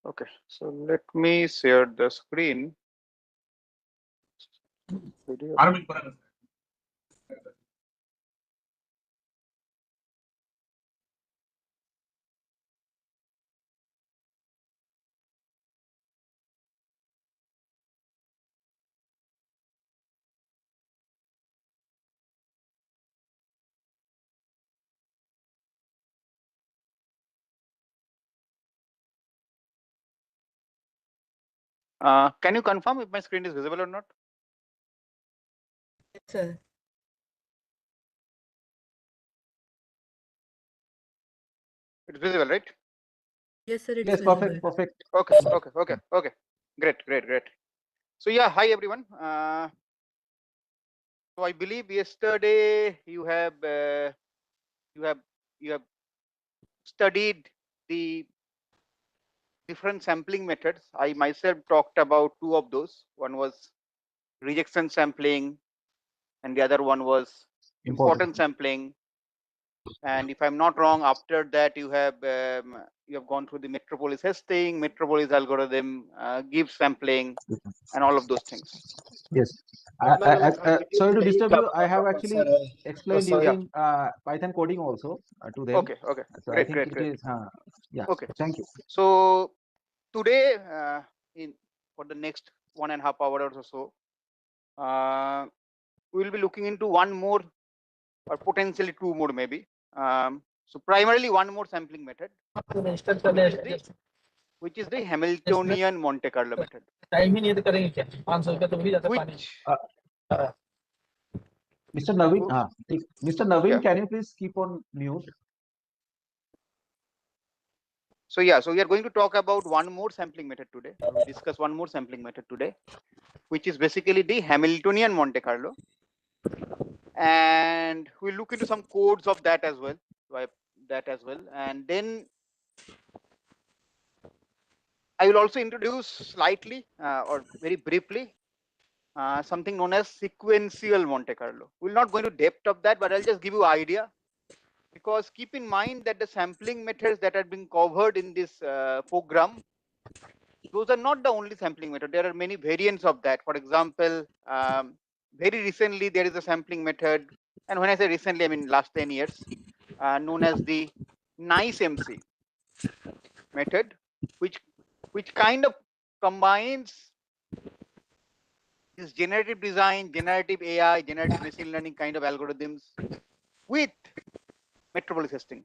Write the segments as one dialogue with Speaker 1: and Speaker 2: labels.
Speaker 1: Okay, so let me share the screen. Video. Can you confirm if my screen is visible or not?
Speaker 2: Yes, sir.
Speaker 1: It's visible, right?
Speaker 2: Yes, sir. It's
Speaker 3: Yes,
Speaker 2: visible.
Speaker 3: perfect.
Speaker 1: Okay. Great. So yeah, hi everyone. So I believe yesterday you have studied the different sampling methods. I myself talked about two of those. One was rejection sampling, and the other one was important sampling. And if I'm not wrong, after that you have gone through the Metropolis testing, Metropolis algorithm, give sampling, and all of those things.
Speaker 3: Yes. Sorry to disturb you. I have actually explained using Python coding also to them.
Speaker 1: Okay.
Speaker 3: So I
Speaker 1: Great.
Speaker 3: think it is. Yeah.
Speaker 1: Okay.
Speaker 3: Thank you.
Speaker 1: So today, for the next 1.5 hours or so, we will be looking into one more, or potentially two more, maybe. So primarily one more sampling method, which is the Hamiltonian Monte Carlo method.
Speaker 3: Mr. Naveen, Mr. Naveen,
Speaker 1: Yeah.
Speaker 3: can you please keep on mute?
Speaker 1: So yeah, so we are going to talk about one more sampling method today. We discuss one more sampling method today, which is basically the Hamiltonian Monte Carlo, and we'll look into some codes of that as well. And then I will also introduce slightly or very briefly something known as sequential Monte Carlo. We'll not go into depth of that, but I'll just give you an idea, because keep in mind that the sampling methods that are being covered in this program, those are not the only sampling method. There are many variants of that. For example, very recently there is a sampling method, and when I say recently, I mean last 10 years, known as the nice MC method, which kind of combines this generative design, generative AI, generative machine learning kind of algorithms with Metropolis testing.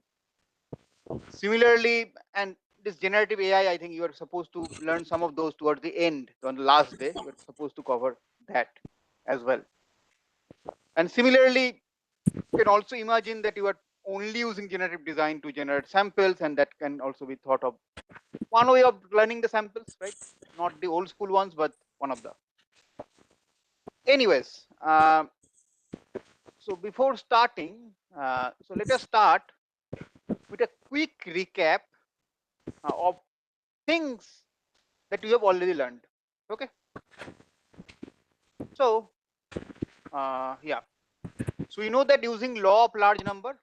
Speaker 1: Similarly, and this generative AI, I think you are supposed to learn some of those towards the end, on the last day. You are supposed to cover that as well. And similarly, you can also imagine that you are only using generative design to generate samples, and that can also be thought of one way of learning the samples, right? Not the old school ones, but one of the. Anyways, so before starting, so let us start with a quick recap of things that you have already learned. Okay. So yeah, so we know that using law of large number,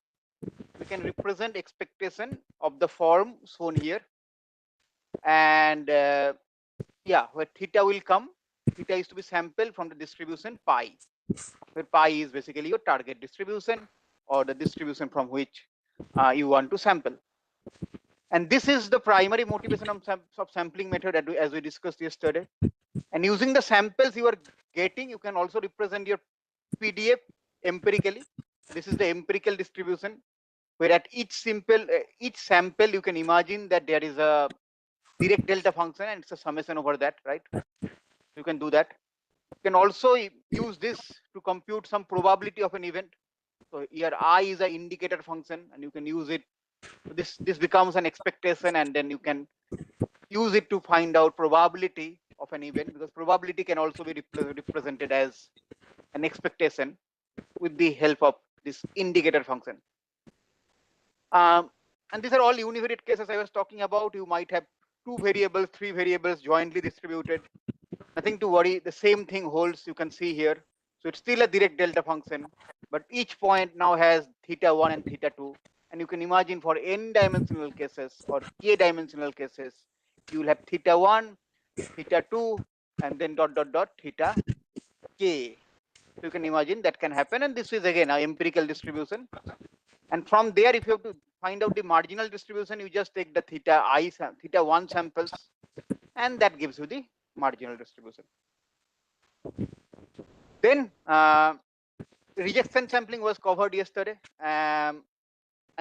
Speaker 1: we can represent expectation of the form shown here, and yeah, where theta will come, theta is to be sampled from the distribution pi, where pi is basically your target distribution, or the distribution from which you want to sample. And this is the primary motivation of sampling method, as we discussed yesterday. And using the samples you are getting, you can also represent your PDF empirically. This is the empirical distribution, where at each sample you can imagine that there is a direct delta function, and it's a summation over that, right? You can do that. You can also use this to compute some probability of an event. So here I is an indicator function, and you can use it. This becomes an expectation, and then you can use it to find out probability of an event, because probability can also be represented as an expectation with the help of this indicator function. And these are all univariate cases I was talking about. You might have 2 variables, 3 variables jointly distributed. Nothing to worry. The same thing holds. You can see here. So it's still a direct delta function, but each point now has theta 1 and theta 2. And you can imagine for n dimensional cases or k dimensional cases, You will have theta 1, theta 2, and then dot dot dot theta k. So you can imagine that can happen, and this is again an empirical distribution. And from there, if you have to find out the marginal distribution, you just take the theta 1 samples, and that gives you the marginal distribution. Then rejection sampling was covered yesterday, and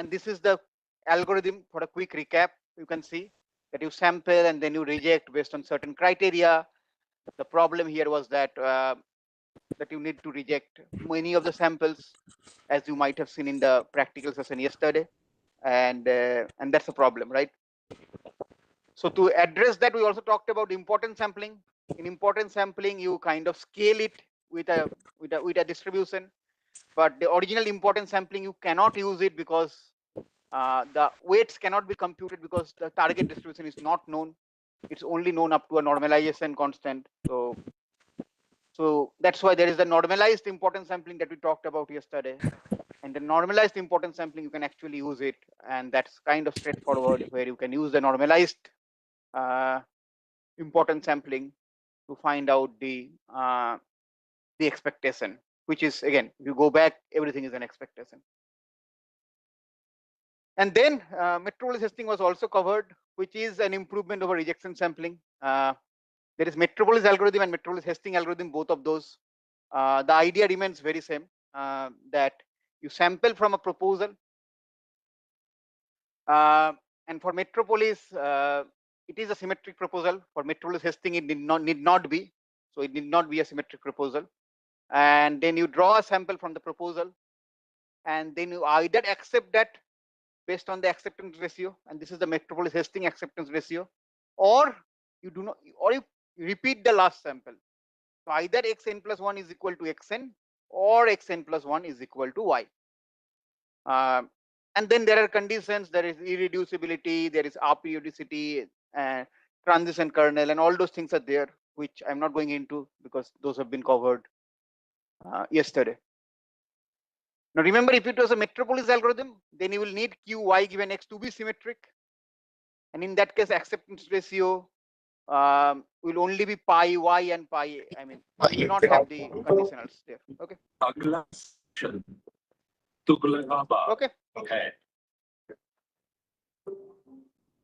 Speaker 1: this is the algorithm. For a quick recap, you can see that you sample and then you reject based on certain criteria. The problem here was that that you need to reject many of the samples, as you might have seen in the practical session yesterday, and that's a problem, right? So to address that, we also talked about importance sampling. In importance sampling, you kind of scale it with a distribution, but the original importance sampling, you cannot use it because the weights cannot be computed because the target distribution is not known. It's only known up to a normalization constant. So that's why there is the normalized importance sampling that we talked about yesterday. And the normalized importance sampling, you can actually use it, and that's kind of straightforward, where you can use the normalized importance sampling to find out the expectation, which is, again, if you go back, everything is an expectation. And then metropolis testing was also covered, which is an improvement over rejection sampling. There is metropolis algorithm and metropolis testing algorithm, both of those. The idea remains very same, that you sample from a proposal. And for metropolis, it is a symmetric proposal. For metropolis testing, it need not be. So it need not be a symmetric proposal. And then you draw a sample from the proposal, and then you either accept that based on the acceptance ratio, and this is the metropolis testing acceptance ratio, or you do not, or you repeat the last sample. So either xn plus 1 is equal to xn, or xn plus 1 is equal to y. And then there are conditions. There is irreducibility, there is aperiodicity, transition kernel, and all those things are there, which I'm not going into because those have been covered yesterday. Now remember, if it was a metropolis algorithm, then you will need qy given x to be symmetric, and in that case, acceptance ratio will only be pi y and pi. I mean, you will not have the conditionals there. Okay. Okay.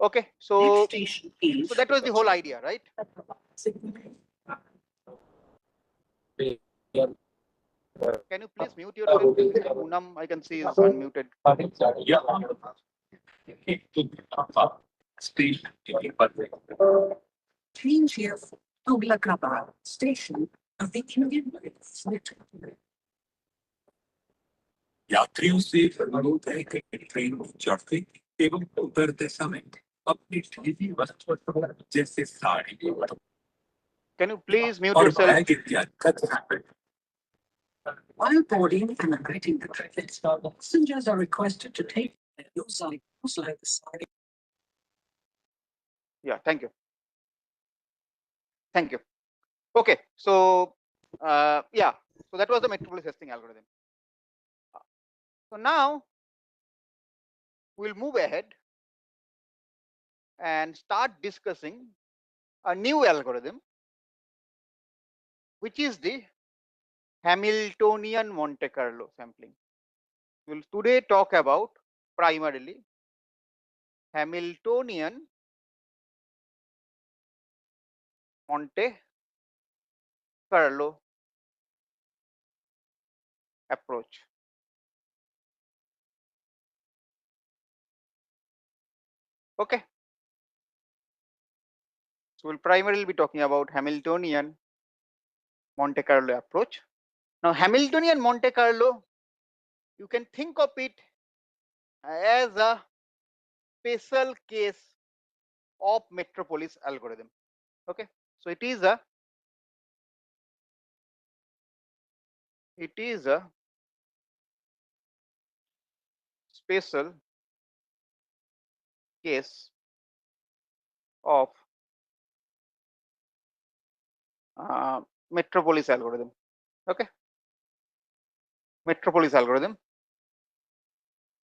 Speaker 1: Okay. So that was the whole idea, right? Can you please mute yourself? Poonam, I can see, is unmuted.
Speaker 2: Change here to Blakraba station of the Indian Railways. यात्रियों से अनुरोध है कि train चढ़ते एवं उतरते समय अपनी टीवी वस्तु जैसे sari
Speaker 1: Can you please mute yourself?
Speaker 2: Bag इत्यादि का ध्यान रखें. While boarding and awaiting the train, passengers are requested to take those items like the side.
Speaker 1: Yeah, thank you. Thank you. Okay, so yeah, so that was the metropolis testing algorithm. So now we'll move ahead and start discussing a new algorithm, which is the Hamiltonian Monte Carlo sampling. We'll today talk about primarily Hamiltonian Monte Carlo approach. Okay. So we'll primarily be talking about Hamiltonian Monte Carlo approach. Now, Hamiltonian Monte Carlo, you can think of it as a special case of metropolis algorithm. Okay. So it is a special case of metropolis algorithm. Okay. Metropolis algorithm.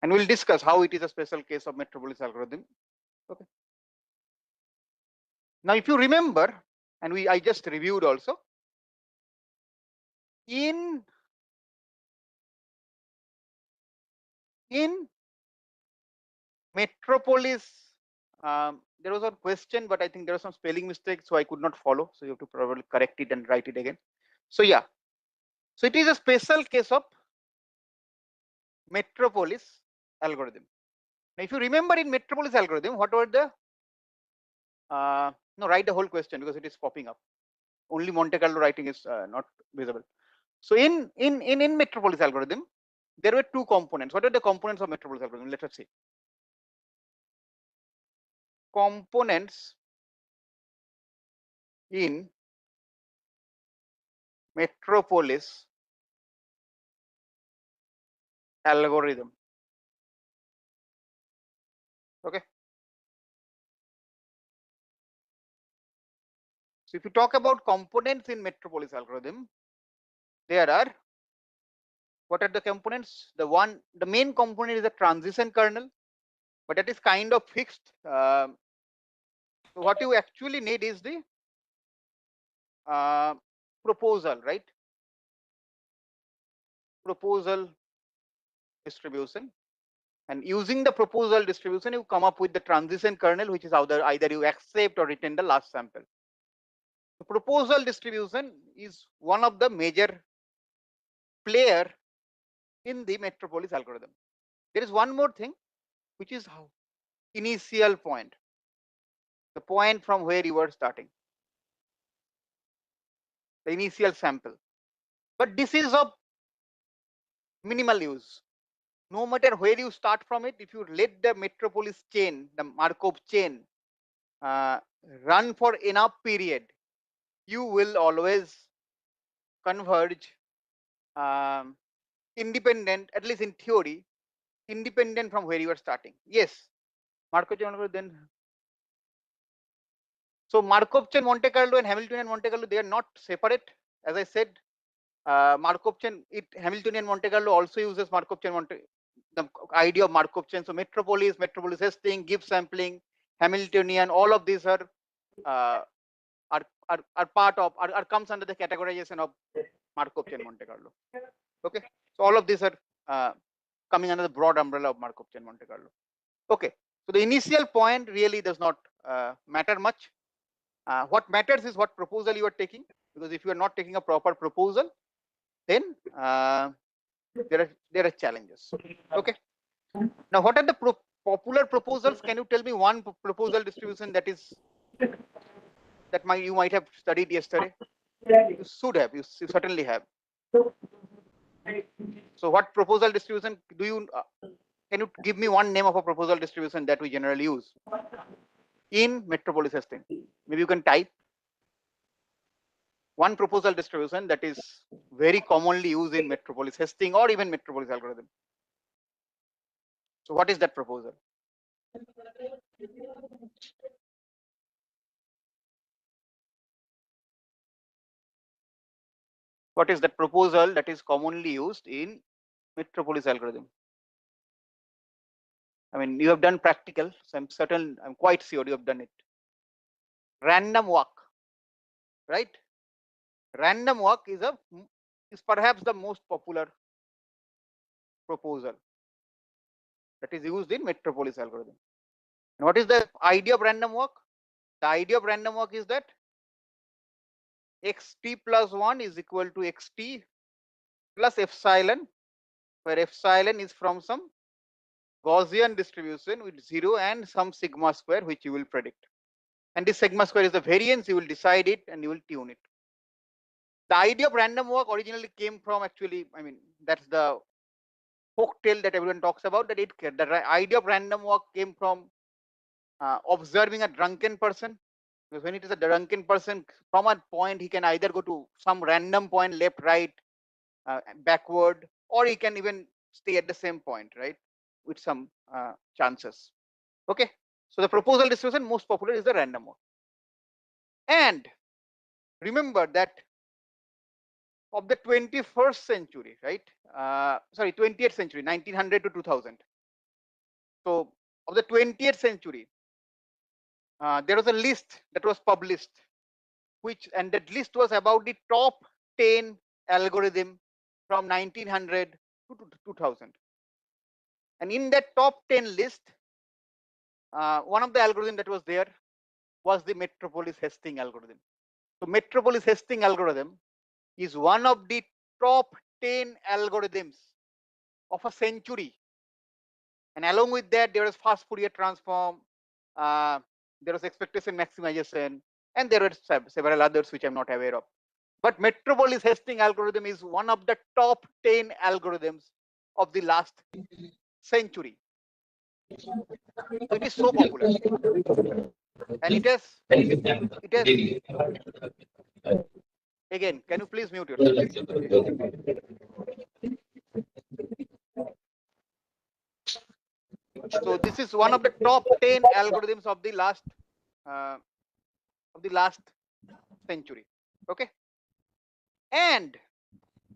Speaker 1: And we'll discuss how it is a special case of metropolis algorithm. Okay. Now, if you remember, and I just reviewed also, in Metropolis, there was a question, but I think there was some spelling mistake, so I could not follow. So you have to probably correct it and write it again. So yeah, so it is a special case of Metropolis algorithm. Now, if you remember in Metropolis algorithm, what were the no, write the whole question because it is popping up. Only Monte Carlo writing is not visible. So in Metropolis algorithm, there were two components. What are the components of Metropolis algorithm? Let us see. Components in Metropolis algorithm. Okay. So if you talk about components in Metropolis algorithm, there are, what are the components? The main component is the transition kernel, but that is kind of fixed. So what you actually need is the proposal, right? Proposal distribution. And using the proposal distribution, you come up with the transition kernel, which is either you accept or retain the last sample. The proposal distribution is one of the major player in the Metropolis algorithm. There is one more thing, which is initial point, the point from where you are starting, the initial sample. But this is of minimal use. No matter where you start from it, if you let the Metropolis chain, the Markov chain, uh, run for enough period, you will always converge independent, at least in theory, independent from where you are starting. Yes, Markov chain then. So Markov chain Monte Carlo and Hamiltonian Monte Carlo, they are not separate. As I said, Markov chain, Hamiltonian Monte Carlo also uses Markov chain the idea of Markov chain. So Metropolis testing, Gibbs sampling, Hamiltonian, all of these are part of, comes under the categorization of Markov chain Monte Carlo. Okay, so all of these are coming under the broad umbrella of Markov chain Monte Carlo. Okay, so the initial point really does not matter much. What matters is what proposal you are taking, because if you are not taking a proper proposal, then there are challenges. Okay. Now, what are the popular proposals? Can you tell me one proposal distribution that you might have studied yesterday? You should have. You certainly have. So, what proposal distribution do you? Can you give me one name of a proposal distribution that we generally use in Metropolis testing? Maybe you can type one proposal distribution that is very commonly used in Metropolis testing or even Metropolis algorithm. So, what is that proposal? What is that proposal that is commonly used in Metropolis algorithm? I mean, you have done practical, so I'm quite sure you have done it. Random walk, right? Random walk is perhaps the most popular proposal that is used in Metropolis algorithm. And what is the idea of random walk? The idea of random walk is that xt plus 1 is equal to xt plus epsilon, where epsilon is from some Gaussian distribution with 0 and some sigma square, which you will predict. And this sigma square is the variance, you will decide it and you will tune it. The idea of random walk originally came from, actually, I mean, that's the folk tale that everyone talks about, that the idea of random walk came from observing a drunken person. Because when it is a drunken person, from a point, he can either go to some random point, left, right, backward, or he can even stay at the same point, right, with some chances. Okay, so the proposal distribution most popular is the random walk. And remember that of the 21st century, right? Sorry, 20th century, 1900 to 2000. So of the 20th century, there was a list that was published, and that list was about the top 10 algorithm from 1900 to 2000. And in that top 10 list, one of the algorithm that was there was the Metropolis Hastings algorithm. So Metropolis Hastings algorithm is one of the top 10 algorithms of a century. And along with that, there was fast Fourier transform, there was expectation maximization, and there were several others which I'm not aware of. But Metropolis Hastings algorithm is one of the top 10 algorithms of the last century. So it is so popular, and it has again. Can you please mute yourself? So this is one of the top 10 algorithms of the last century. Okay, and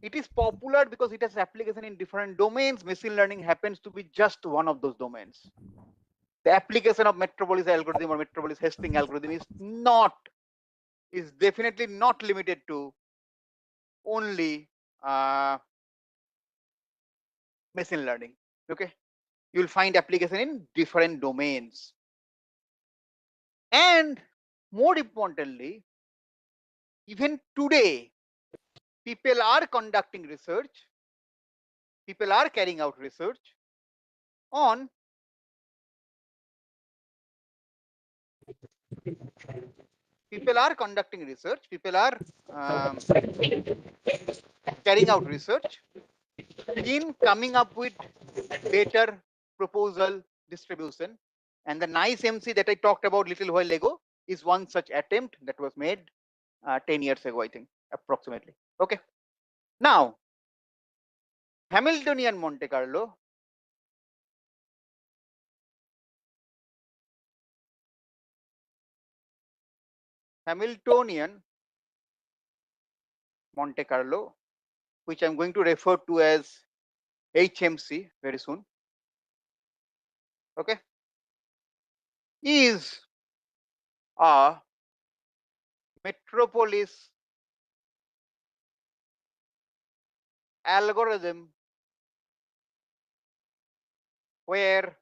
Speaker 1: it is popular because it has application in different domains. Machine learning happens to be just one of those domains. The application of Metropolis algorithm or Metropolis Hastings algorithm is definitely not limited to only machine learning. Okay, you will find application in different domains, and more importantly, even today, people are conducting research, people are carrying out research on people are conducting research, people are carrying out research in coming up with better proposal distribution. And the nice MC that I talked about little while ago is one such attempt that was made 10 years ago, I think, approximately. Okay. Now, Hamiltonian Monte Carlo Monte Carlo, which I'm going to refer to as HMC very soon, okay, is a Metropolis algorithm where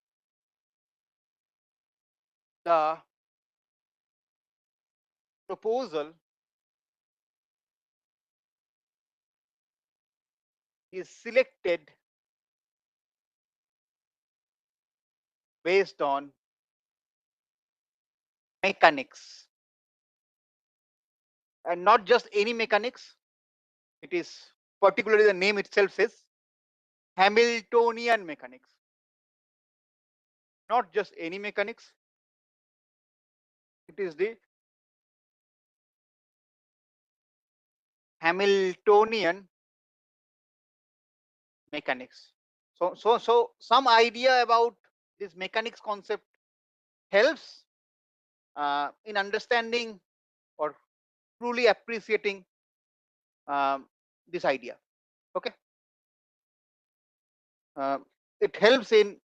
Speaker 1: the proposal is selected based on mechanics, and not just any mechanics. It is particularly, the name itself says Hamiltonian mechanics, not just any mechanics. It is the Hamiltonian mechanics. So some idea about this mechanics concept helps in understanding or truly appreciating this idea. Okay, it helps in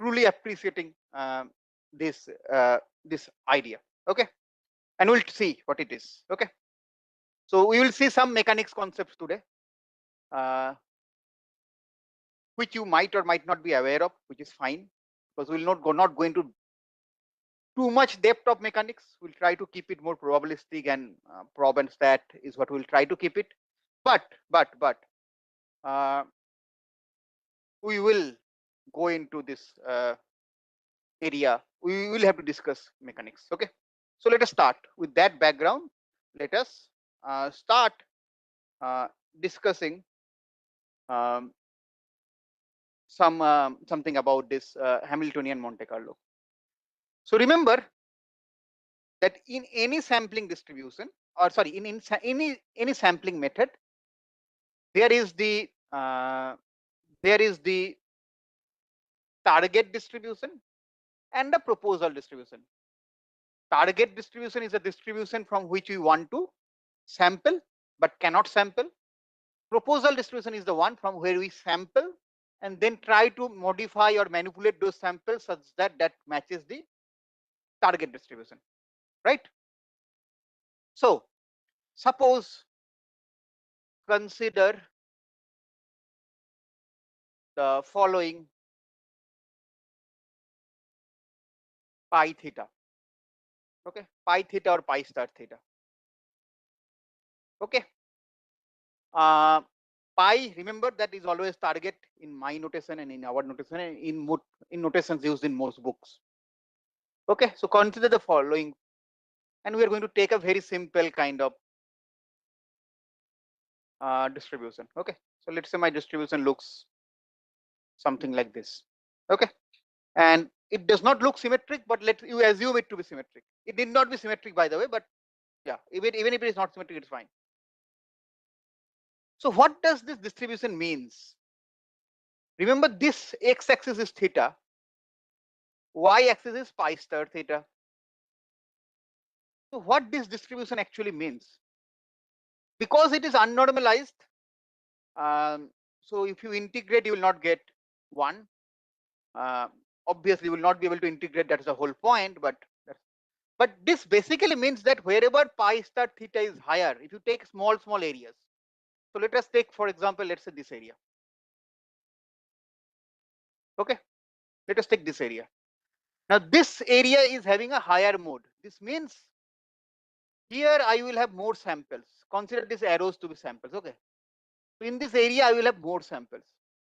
Speaker 1: truly appreciating this idea. Okay, and we'll see what it is. Okay, so we will see some mechanics concepts today, which you might or might not be aware of, which is fine, because we'll not go into too much depth of mechanics. We'll try to keep it more probabilistic, and prob and stat is what we'll try to keep it. But we will go into this area. We will have to discuss mechanics. Okay, so let us start with that background. Let us start discussing something about this Hamiltonian Monte Carlo. So remember that in any sampling distribution, or sorry, in any sampling method, there is the target distribution and the proposal distribution. Target distribution is a distribution from which we want to sample but cannot sample. Proposal distribution is the one from where we sample and then try to modify or manipulate those samples such that that matches the target distribution, right? So suppose consider the following pi theta, okay, pi theta or pi star theta, okay. uh, Pi, remember that is always target in my notation and in our notation and in notations used in most books, okay. So consider the following, and we are going to take a very simple kind of distribution, okay. So let's say my distribution looks something like this, okay, and it does not look symmetric, but let you assume it to be symmetric. It need not be symmetric, by the way, but yeah, even if it is not symmetric, it's fine. So what does this distribution means? Remember, this x-axis is theta, y-axis is pi star theta. So what this distribution actually means? Because it is unnormalized, so if you integrate, you will not get 1. Uh, Obviously, you will not be able to integrate. That is the whole point. But this basically means that wherever pi star theta is higher, if you take small areas. So let us take, for example, let's say this area. Okay, let us take this area. Now this area is having a higher mode. This means here I will have more samples. Consider these arrows to be samples. Okay. So in this area, I will have more samples.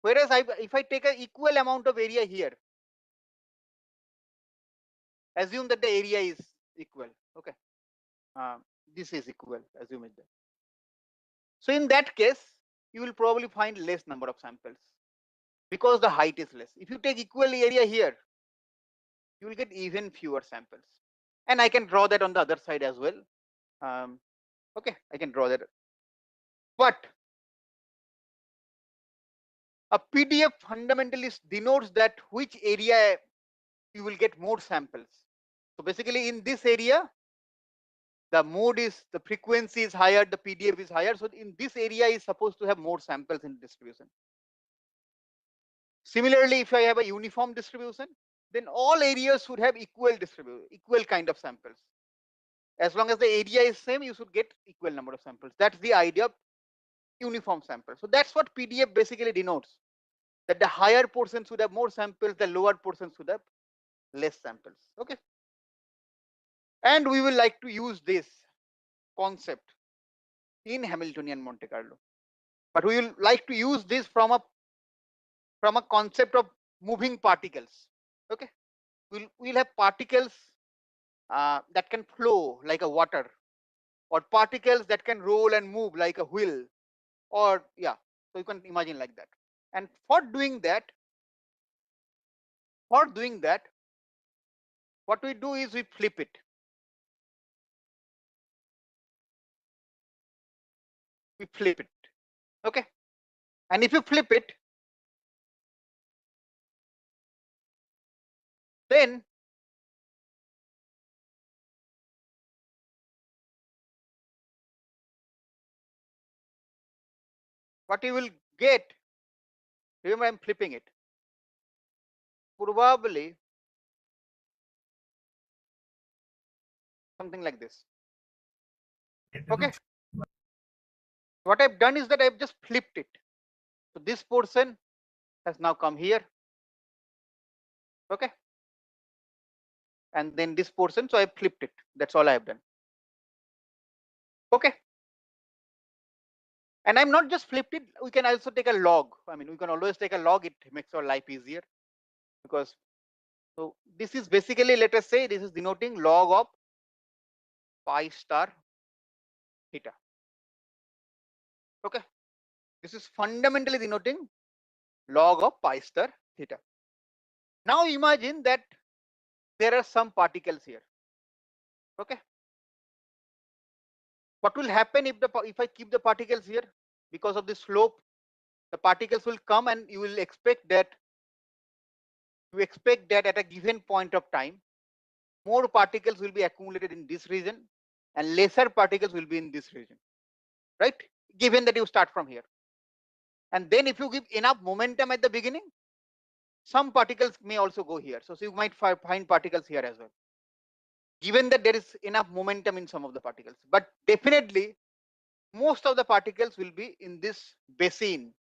Speaker 1: Whereas if I take an equal amount of area here, assume that the area is equal. Okay. This is equal, assume it. So in that case, you will probably find less number of samples because the height is less. If you take equal area here, you will get even fewer samples. And I can draw that on the other side as well. Okay, I can draw that. But a PDF fundamentally denotes that which area you will get more samples. So basically in this area, the frequency is higher, the PDF is higher. So in this area is supposed to have more samples in distribution. Similarly, if I have a uniform distribution, then all areas should have equal kind of samples. As long as the area is same, you should get equal number of samples. That's the idea of uniform sample. So that's what PDF basically denotes, that the higher portion should have more samples, the lower portion should have less samples. Okay. And we will like to use this concept in Hamiltonian Monte Carlo. But we will like to use this from a concept of moving particles. Okay. We'll have particles that can flow like a water, or particles that can roll and move like a wheel, or yeah, so you can imagine like that. And for doing that, what we do is we flip it. We flip it. Okay. And if you flip it, then what you will get, remember I'm flipping it, probably something like this. Okay. What I've done is that I've just flipped it. So this portion has now come here. Okay. And then this portion, so I flipped it. That's all I have done. Okay. And I'm not just flipped it, we can also take a log. I mean, we can always take a log, it makes our life easier. Because so this is basically, let us say, this is denoting log of pi star theta. Okay. This is fundamentally denoting log of pi star theta. Now imagine that there are some particles here. Okay. What will happen if I keep the particles here? Because of the slope, the particles will come, and you expect that at a given point of time, more particles will be accumulated in this region and lesser particles will be in this region, right? Given that you start from here. And then if you give enough momentum at the beginning, some particles may also go here. So you might find particles here as well, given that there is enough momentum in some of the particles. But definitely, most of the particles will be in this basin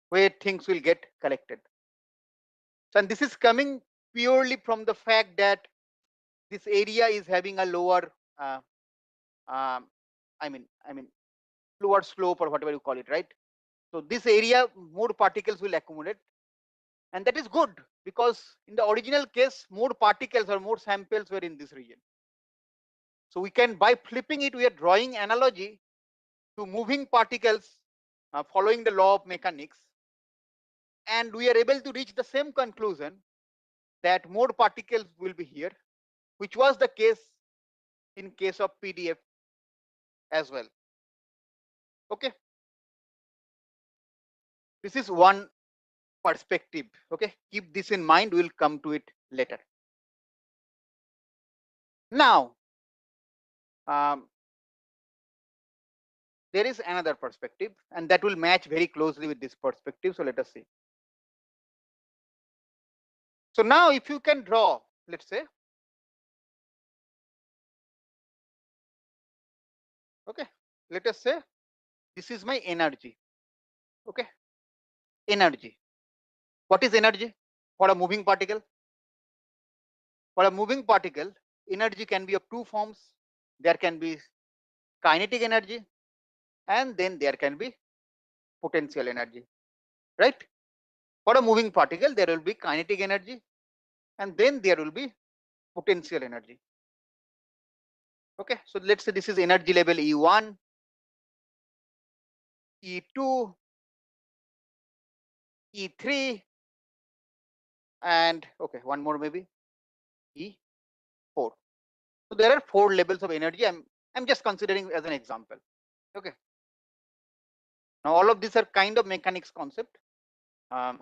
Speaker 1: where things will get collected. So, and this is coming purely from the fact that this area is having a lower, I mean, lower slope or whatever you call it, right? So this area, more particles will accumulate, and that is good because in the original case, more particles or more samples were in this region. So we can, by flipping it, we are drawing analogy to moving particles following the law of mechanics, and we are able to reach the same conclusion that more particles will be here, which was the case in case of PDF as well. Okay, this is one perspective. Okay, keep this in mind, we'll come to it later. Now there is another perspective, and that will match very closely with this perspective. So let us see. So now if you can draw, let's say, okay, let us say this is my energy. Okay, energy. What is energy for a moving particle? For a moving particle, energy can be of two forms. There can be kinetic energy, and then there can be potential energy, right? For a moving particle, there will be kinetic energy, and then there will be potential energy. Okay, so let's say this is energy level E1, E2, E3, and okay, one more maybe, E4. So there are 4 levels of energy. I'm just considering as an example. Okay. Now all of these are kind of mechanics concept. And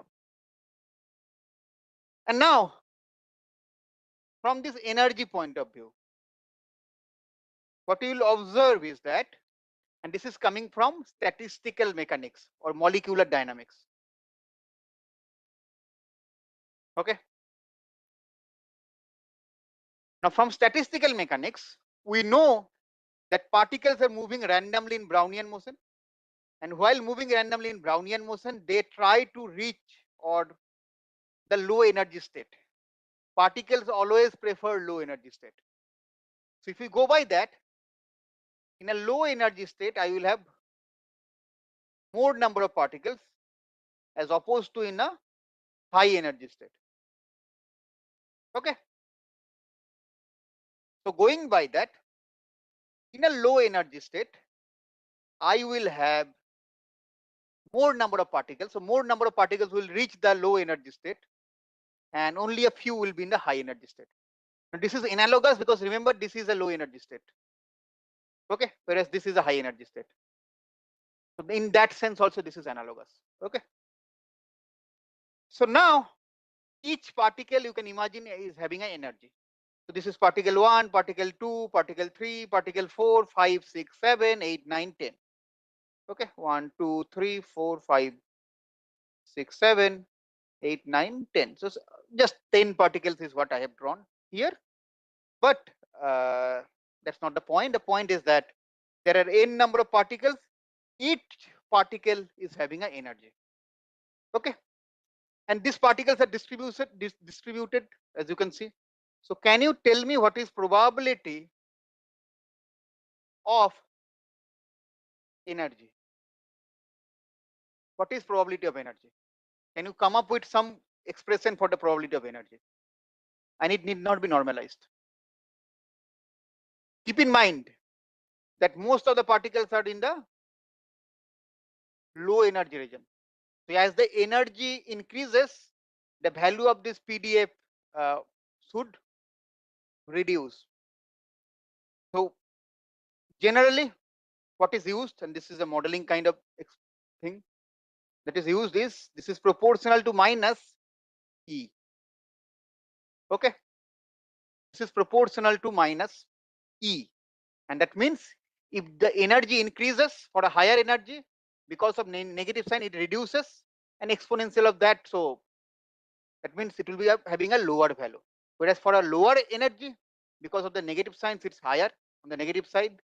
Speaker 1: now from this energy point of view, what you will observe is that, and this is coming from statistical mechanics or molecular dynamics. Okay. Now from statistical mechanics, we know that particles are moving randomly in Brownian motion. And while moving randomly in Brownian motion, they try to reach or the low energy state. Particles always prefer low energy state. So if we go by that, in a low energy state, I will have more number of particles as opposed to in a high energy state. Okay. So going by that, in a low energy state, I will have more number of particles. So more number of particles will reach the low energy state, and only a few will be in the high energy state. Now this is analogous because remember, this is a low energy state. Okay, whereas this is a high energy state. So in that sense also this is analogous. Okay. So now each particle you can imagine is having an energy. So this is particle 1, particle 2, particle 3, particle 4, 5, 6, 7, 8, 9, 10. Okay, 1, 2, 3, 4, 5, 6, 7, 8, 9, 10. So just 10 particles is what I have drawn here. But that's not the point. The point is that there are n number of particles. Each particle is having an energy. Okay, and these particles are distributed as you can see. So can you tell me what is probability of energy? What is probability of energy? Can you come up with some expression for the probability of energy? And it need not be normalized. Keep in mind that most of the particles are in the low energy region. So as the energy increases, the value of this PDF should reduce. So generally what is used, and this is a modeling kind of thing that is used, is this is proportional to minus E. Okay, this is proportional to minus E, and that means if the energy increases for a higher energy, because of negative sign, it reduces an exponential of that. So that means it will be having a lower value. Whereas for a lower energy, because of the negative signs, it's higher on the negative side,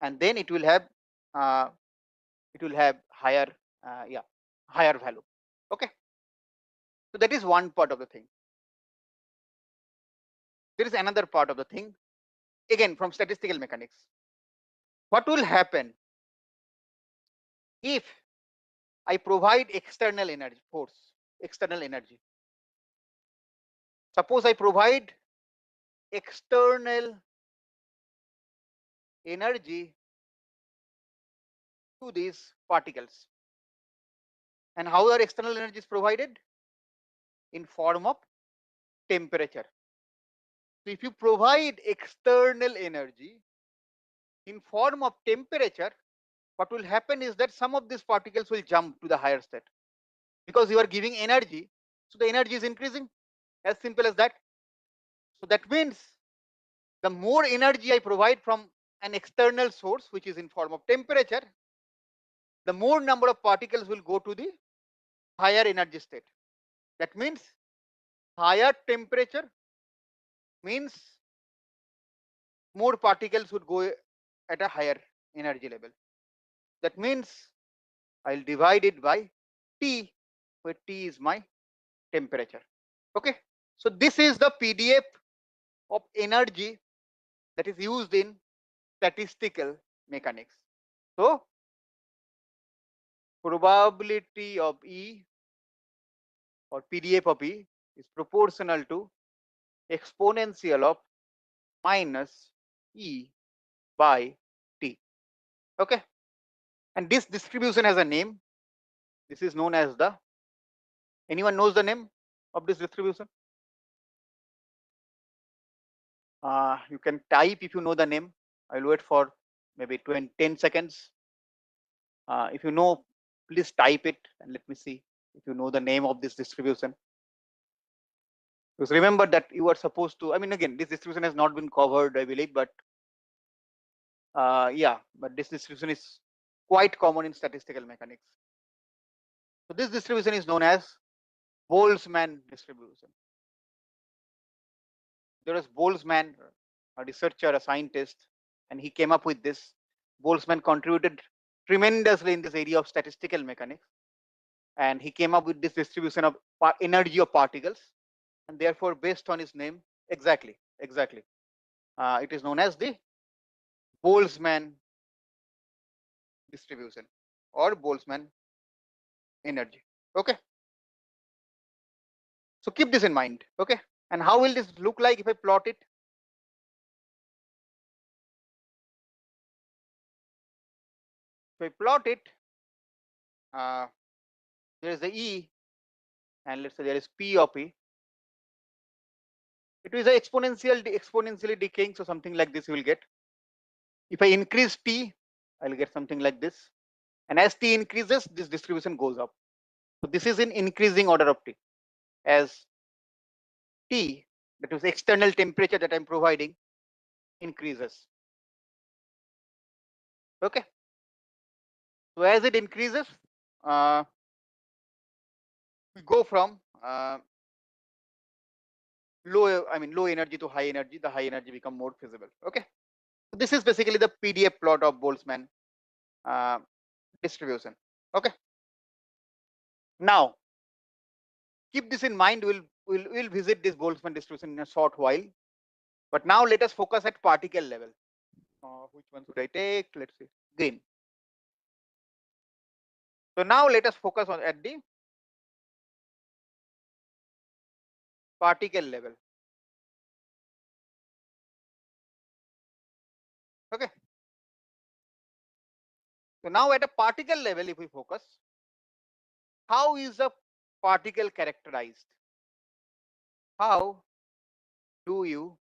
Speaker 1: and then it will have higher higher value. Okay, so that is one part of the thing. There is another part of the thing, again from statistical mechanics. What will happen if I provide external energy force, external energy? Suppose I provide external energy to these particles. And how are external energies provided? In form of temperature. So if you provide external energy in form of temperature, what will happen is that some of these particles will jump to the higher state because you are giving energy. So the energy is increasing, as simple as that. So that means the more energy I provide from an external source, which is in form of temperature, the more number of particles will go to the higher energy state. That means higher temperature means more particles would go at a higher energy level. That means I'll divide it by T, where T is my temperature. Okay, so this is the PDF of energy that is used in statistical mechanics. So probability of E or PDF of E is proportional to exponential of minus E by T. Okay, and this distribution has a name. This is known as the, anyone knows the name of this distribution? You can type if you know the name. I'll wait for maybe 10 seconds. If you know, please type it and let me see if you know the name of this distribution. Because remember that you are supposed to, I mean, again, this distribution has not been covered, I believe, but yeah, but this distribution is quite common in statistical mechanics. So this distribution is known as Boltzmann distribution. There was Boltzmann, a researcher, a scientist, and he came up with this. Boltzmann contributed tremendously in this area of statistical mechanics, and he came up with this distribution of energy of particles, and therefore, based on his name, exactly, it is known as the Boltzmann distribution or Boltzmann energy. Okay, so keep this in mind. Okay, and how will this look like if I plot it? If I plot it, there is the E, and let's say there is P of E. It is a exponentially decaying, so something like this you will get. If I increase T, I'll get something like this, and as T increases, this distribution goes up. So this is in increasing order of T. As T, that is external temperature that I'm providing, increases. Okay, so as it increases, we go from low energy to high energy. The high energy become more feasible. Okay, so this is basically the PDF plot of Boltzmann distribution. Okay, now keep this in mind. We'll visit this Boltzmann distribution in a short while, but now let us focus at particle level. Which one should I take? Let's see, green. So now let us focus on at the particle level. Okay, so now at a particle level, if we focus, how is a particle characterized? How do you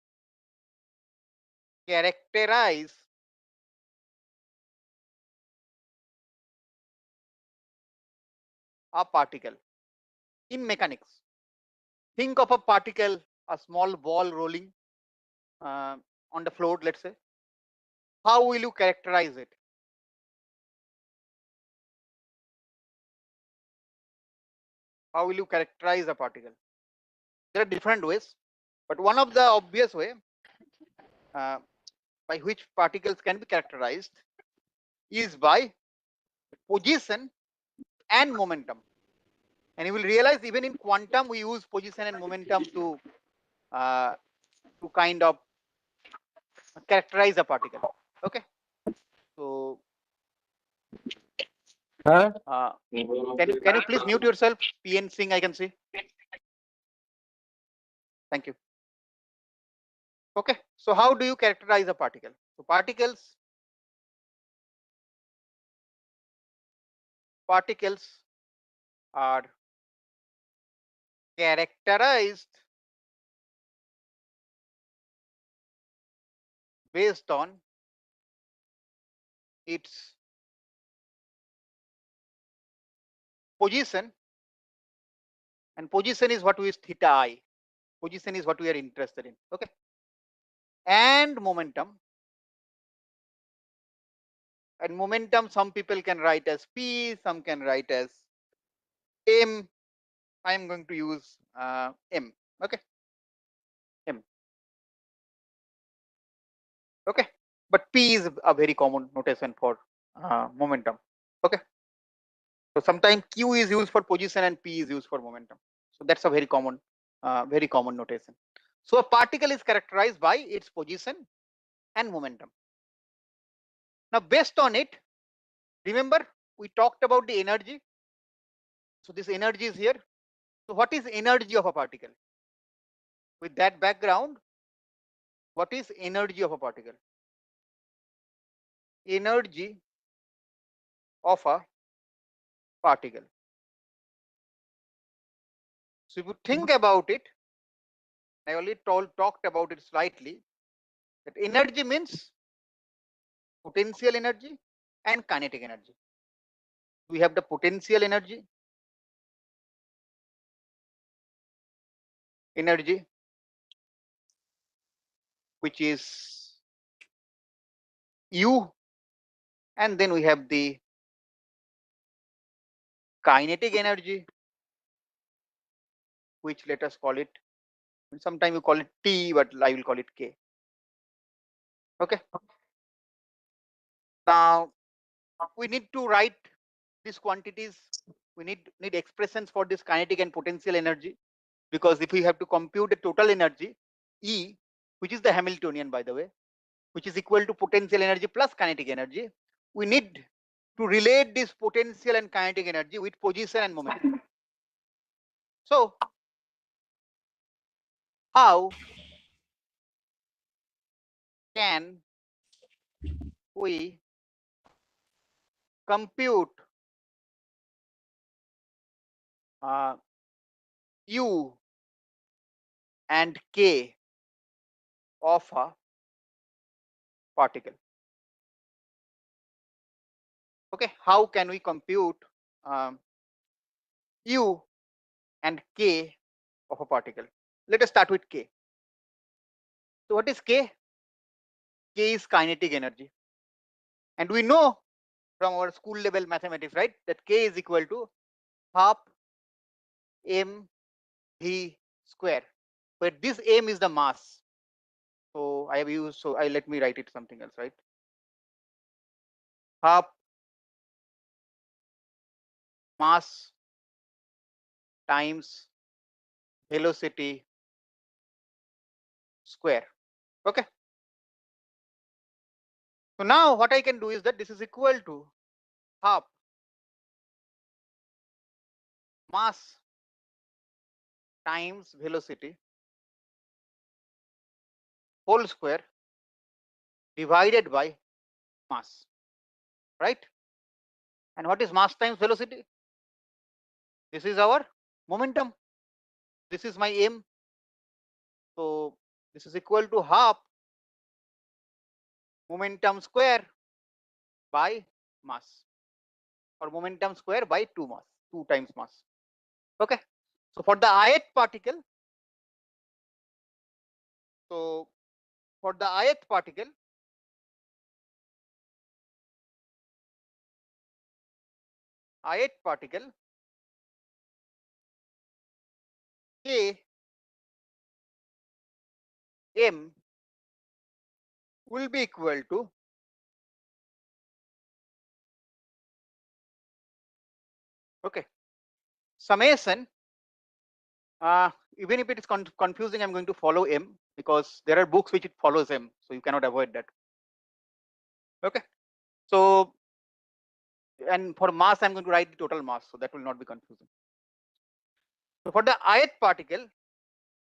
Speaker 1: characterize a particle in mechanics? Think of a particle, a small ball rolling on the floor, let's say. How will you characterize it? how will you characterize a particle? There are different ways, but one of the obvious way uh, by which particles can be characterized is by position and momentum. And you will realize even in quantum we use position and momentum to kind of characterize a particle. Okay, so can you please mute yourself? PN Singh, I can see. Thank you. Okay, so how do you characterize a particle? So particles are characterized based on its position, and position is what we is theta I. Position is what we are interested in. Okay, and momentum. And momentum, some people can write as p, some can write as m. I am going to use m. Okay, m. Okay, but p is a very common notation for momentum. Okay, so sometimes q is used for position and p is used for momentum. So that's a very common notation. So a particle is characterized by its position and momentum. Now based on it, remember we talked about the energy. So this energy is here. So what is energy of a particle? With that background, what is energy of a particle? Energy of a particle. So if you think about it, I already talked about it slightly, that energy means potential energy and kinetic energy. We have the potential energy, which is U, and then we have the kinetic energy, which let us call it, sometimes you call it T, but I will call it K. Okay. Now we need to write these quantities. We need expressions for this kinetic and potential energy, because if we have to compute the total energy E, which is the Hamiltonian by the way, which is equal to potential energy plus kinetic energy, we need to relate this potential and kinetic energy with position and momentum. So how can we compute U and K of a particle? Okay, how can we compute U and K of a particle? Let us start with K. So what is K? K is kinetic energy, and we know from our school level mathematics, right, that K is equal to half m v square, where this m is the mass. So I have used, so I let me write it something else, right? Half mass times velocity square. Okay. So now what I can do is that this is equal to half mass times velocity whole square divided by mass, right? And what is mass times velocity? This is our momentum. This is my m. So this is equal to half momentum square by mass, or momentum square by 2 mass, 2 times mass. Okay. So for the ith particle, so for the ith particle, K M will be equal to summation. Even if it is confusing, I'm going to follow M because there are books which it follows M, so you cannot avoid that. Okay, so and for mass, I'm going to write the total mass, so that will not be confusing. So for the ith particle,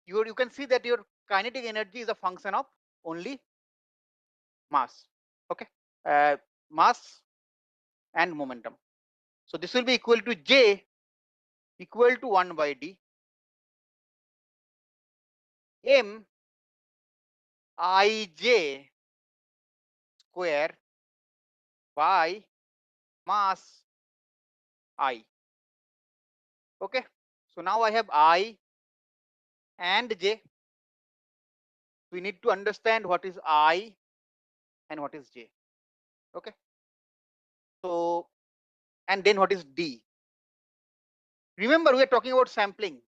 Speaker 1: you can see that your kinetic energy is a function of only mass. Okay, mass and momentum. So this will be equal to J equal to 1 by D M Ij square by mass I. Okay, so now I have I and J. We need to understand what is I and what is J. Okay, so and then what is D. Remember, we are talking about sampling,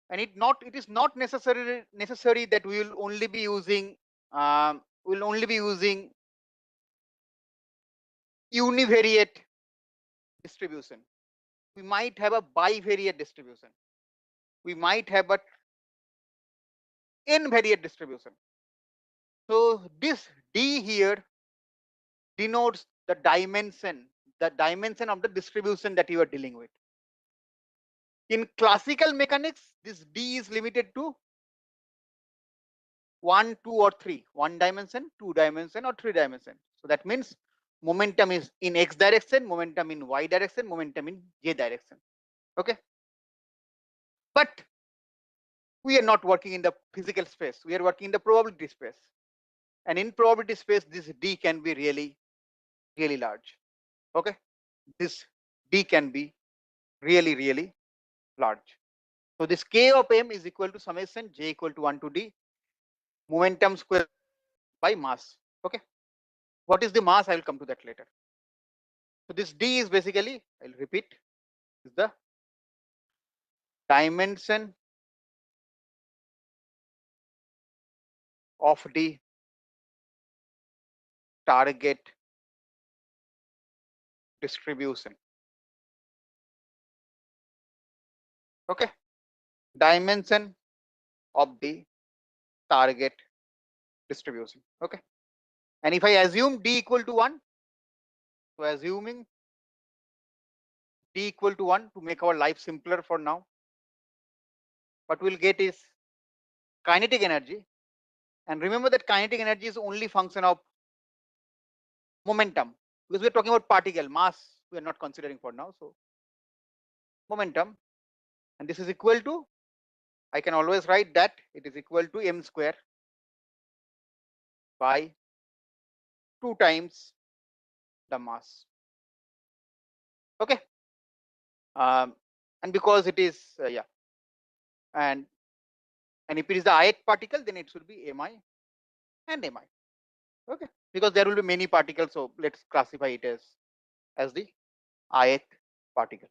Speaker 1: and it is not necessary that we will only be using univariate distribution. We might have a bivariate distribution. We might have a invariate distribution. So this D here denotes the dimension of the distribution that you are dealing with. In classical mechanics, this D is limited to 1, 2, or 3, 1 dimension, 2 dimension, or 3 dimension. So that means momentum is in X direction, momentum in Y direction, momentum in J direction. Okay, but we are not working in the physical space. We are working in the probability space, and in probability space, this D can be really, really large. Okay, this D can be really, really large. So this K of M is equal to summation J equal to 1 to D momentum square by mass. Okay, what is the mass? I will come to that later. So this D is basically, I'll repeat, is the dimension of the target distribution. Okay, dimension of the target distribution. Okay, and if I assume D equal to 1, so assuming D equal to 1 to make our life simpler for now, what we'll get is kinetic energy. And remember that kinetic energy is only function of momentum, because we're talking about particle mass, we are not considering for now. So momentum, and this is equal to, I can always write that it is equal to m square by 2 times the mass. Okay, and because it is and if it is the ith particle, then it should be mi and mi. Okay, because there will be many particles, so let's classify it as the ith particle.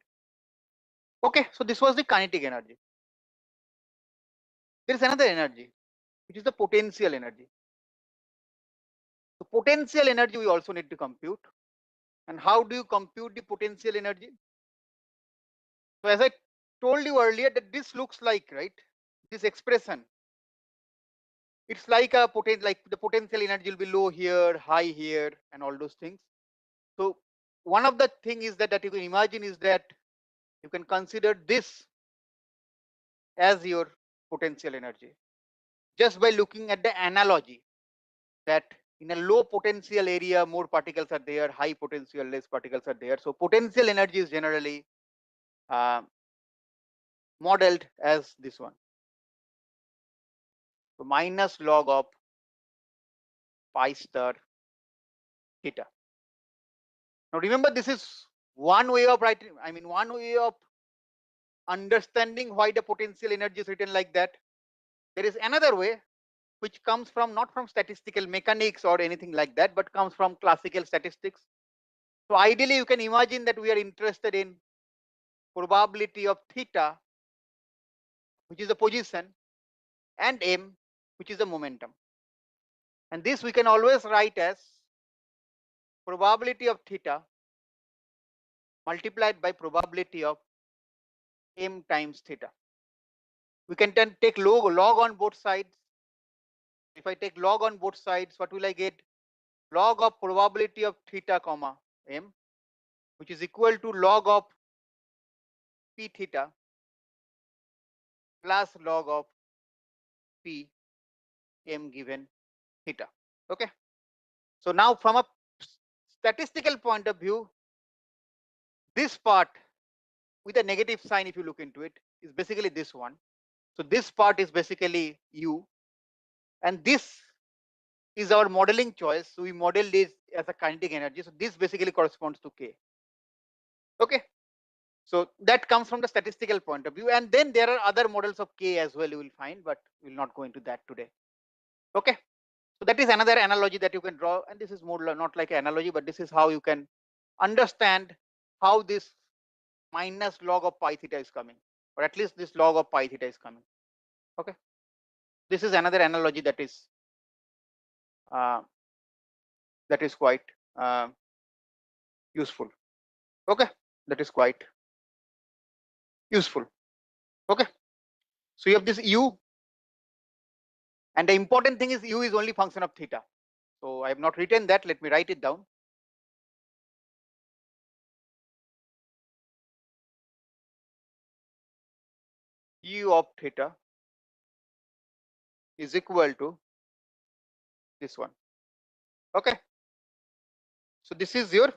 Speaker 1: Okay, so this was the kinetic energy. There is another energy, which is the potential energy. The potential energy we also need to compute. And how do you compute the potential energy? So as I told you earlier, that this looks like, right, this expression, it's like a like the potential energy will be low here, high here, and all those things. So one of the thing is that you can imagine is that you can consider this as your potential energy just by looking at the analogy that in a low potential area more particles are there, high potential less particles are there. So potential energy is generally modeled as this one, so minus log of pi star theta. Now remember, this is one way of writing, one way of understanding why the potential energy is written like that. There is another way which comes from not from statistical mechanics or anything like that, but comes from classical statistics. So ideally, you can imagine that we are interested in probability of theta which is the position, and m, which is the momentum. And this we can always write as probability of theta multiplied by probability of m times theta. We can then take log on both sides. If I take log on both sides, what will I get? Log of probability of theta comma m, which is equal to log of p theta plus log of p m given theta. Okay. So now from a statistical point of view, this part with a negative sign, if you look into it, is basically this one. So this part is basically u, and this is our modeling choice. So we model this as a kinetic energy. So this basically corresponds to k. Okay. So that comes from the statistical point of view. And then there are other models of k as well, you will find, but we'll not go into that today. Okay. So that is another analogy that you can draw. And this is more not like an analogy, but this is how you can understand how this minus log of pi theta is coming, or at least this log of pi theta is coming. Okay. This is another analogy that is quite useful. Okay. That is quite useful. Okay. So you have this u, and the important thing is u is only function of theta. So I have not written that. Let me write it down. U of theta is equal to this one. Okay. So this is your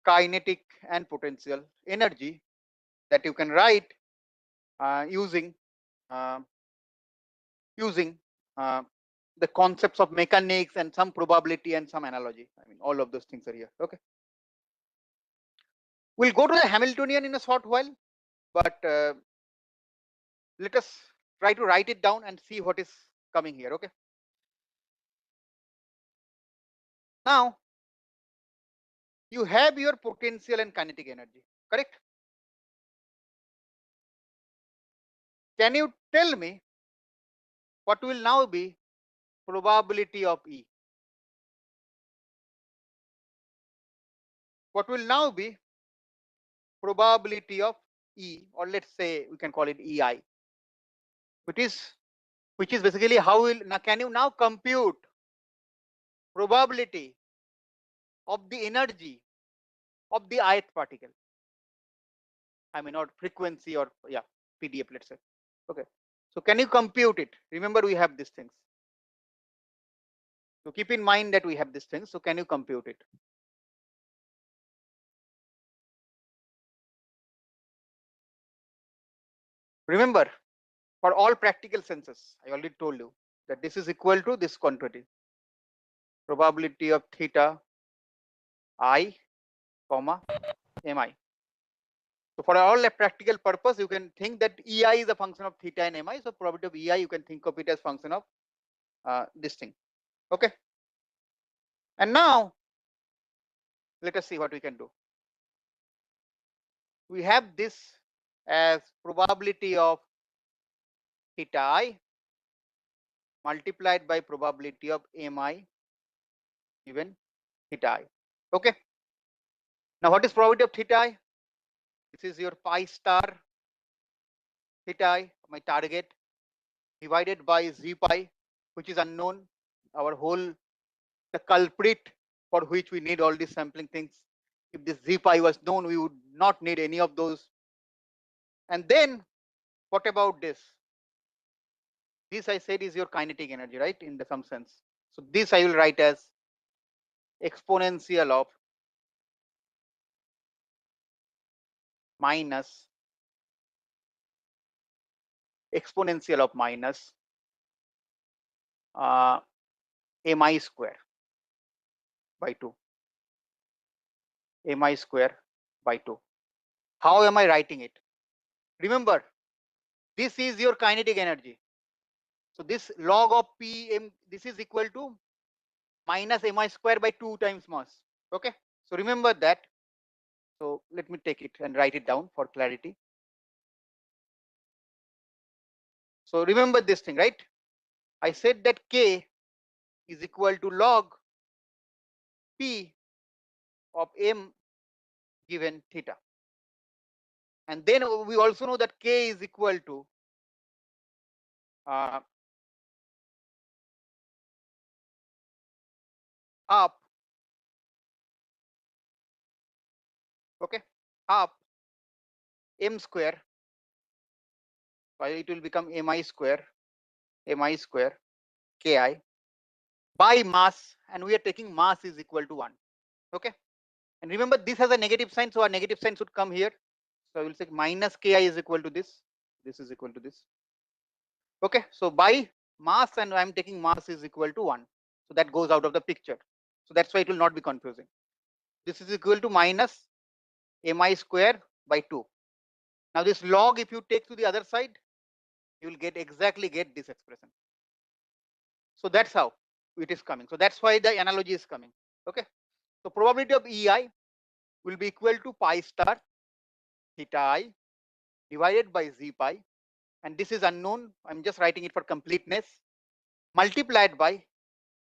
Speaker 1: kinetic and potential energy that you can write using uh, the concepts of mechanics and some probability and some analogy. I mean, all of those things are here. Okay. We'll go to the Hamiltonian in a short while, but let us try to write it down and see what is coming here. Okay. Now, you have your potential and kinetic energy, correct? Can you tell me what will now be probability of E? What will now be probability of E, or let's say we can call it EI, which is basically how will now can you now compute probability of the energy of the ith particle? I mean, or frequency, or yeah, PDF, let's say. Okay. So can you compute it? Remember, we have these things. So keep in mind that we have these things. So can you compute it? Remember, for all practical senses, I already told you that this is equal to this quantity, probability of theta I, comma, mi. So for all a practical purpose, you can think that EI is a function of theta and mi. So probability of EI, you can think of it as function of this thing. Okay. And now let us see what we can do. We have this as probability of theta I multiplied by probability of mi given theta I. Okay. Now what is probability of theta I? This is your pi star theta I, my target, divided by z pi, which is unknown. Our whole the culprit for which we need all these sampling things. If this z pi was known, we would not need any of those. And then what about this? This I said is your kinetic energy, right? In some sense. So this I will write as exponential of minus mi square by 2. Mi square by 2. How am I writing it? Remember, this is your kinetic energy. So this log of Pm, this is equal to minus mi square by 2 times mass. Okay. So remember that. So let me take it and write it down for clarity. So remember this thing, right? I said that K is equal to log P of M given theta. And then we also know that K is equal to up, okay, up M square, it will become mi square Ki by mass, and we are taking mass is equal to 1. Okay. And remember, this has a negative sign, so our negative sign should come here. So I will say minus Ki is equal to this. This is equal to this. Okay. So by mass, and I'm taking mass is equal to 1. So that goes out of the picture. So that's why it will not be confusing. This is equal to minus mi square by 2. Now this log, if you take to the other side, you will exactly get this expression. So that's how it is coming. So that's why the analogy is coming. Okay. So probability of EI will be equal to pi star theta I divided by z pi, and this is unknown. I'm just writing it for completeness, multiplied by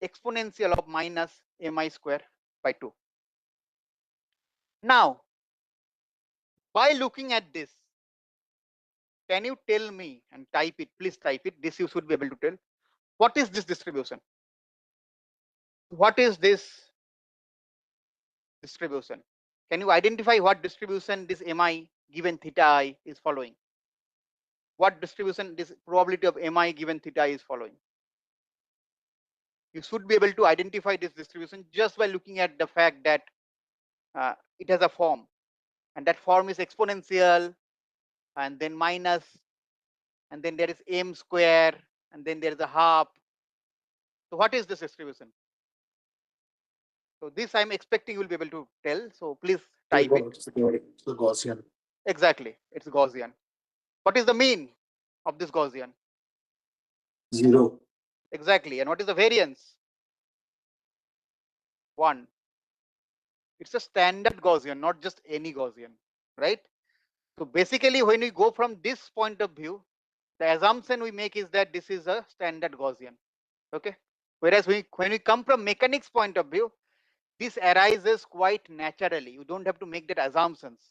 Speaker 1: exponential of minus mi square by 2. Now, by looking at this, can you tell me, and type it, please type it, this you should be able to tell, what is this distribution? What is this distribution? Can you identify what distribution this mi given theta I is following? What distribution this probability of mi given theta I is following? You should be able to identify this distribution just by looking at the fact that it has a form, and that form is exponential, and then minus, and then there is m square, and then there is a half. So what is this distribution? So this I'm expecting you will be able to tell. So please type it.
Speaker 2: It's the Gaussian.
Speaker 1: Exactly, it's Gaussian. What is the mean of this Gaussian?
Speaker 2: 0.
Speaker 1: Exactly. And what is the variance? 1. It's a standard Gaussian, not just any Gaussian, right? So basically, when we go from this point of view, the assumption we make is that this is a standard Gaussian. Okay. Whereas when we come from mechanics point of view, this arises quite naturally. You don't have to make that assumptions.